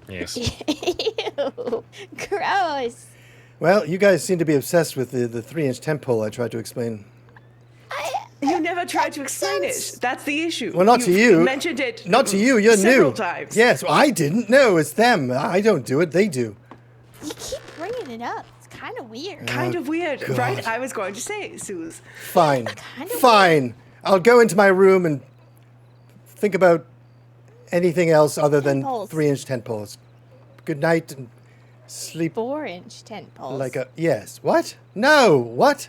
Yes. Ew, gross. Well, you guys seem to be obsessed with the 3-inch tent pole I tried to explain. You never tried to explain it. That's the issue. Well, not to you. Mentioned it. Not to you. You're several new. times. Yes, well, I didn't. No, it's them. I don't do it. They do. You keep bringing it up. It's kind of weird. Kind of weird, God. right? I was going to say, Suze. Fine. Kind of Fine. I'll go into my room and think about anything else other than poles. 3-inch tent poles. Good night and sleep 4-inch tent poles. like a... Yes. What? No. What?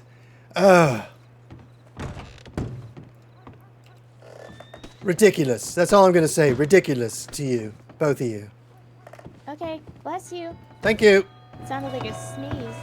Ridiculous. That's all I'm going to say. Ridiculous to you. Both of you. Okay, bless you. Thank you. Sounded like a sneeze.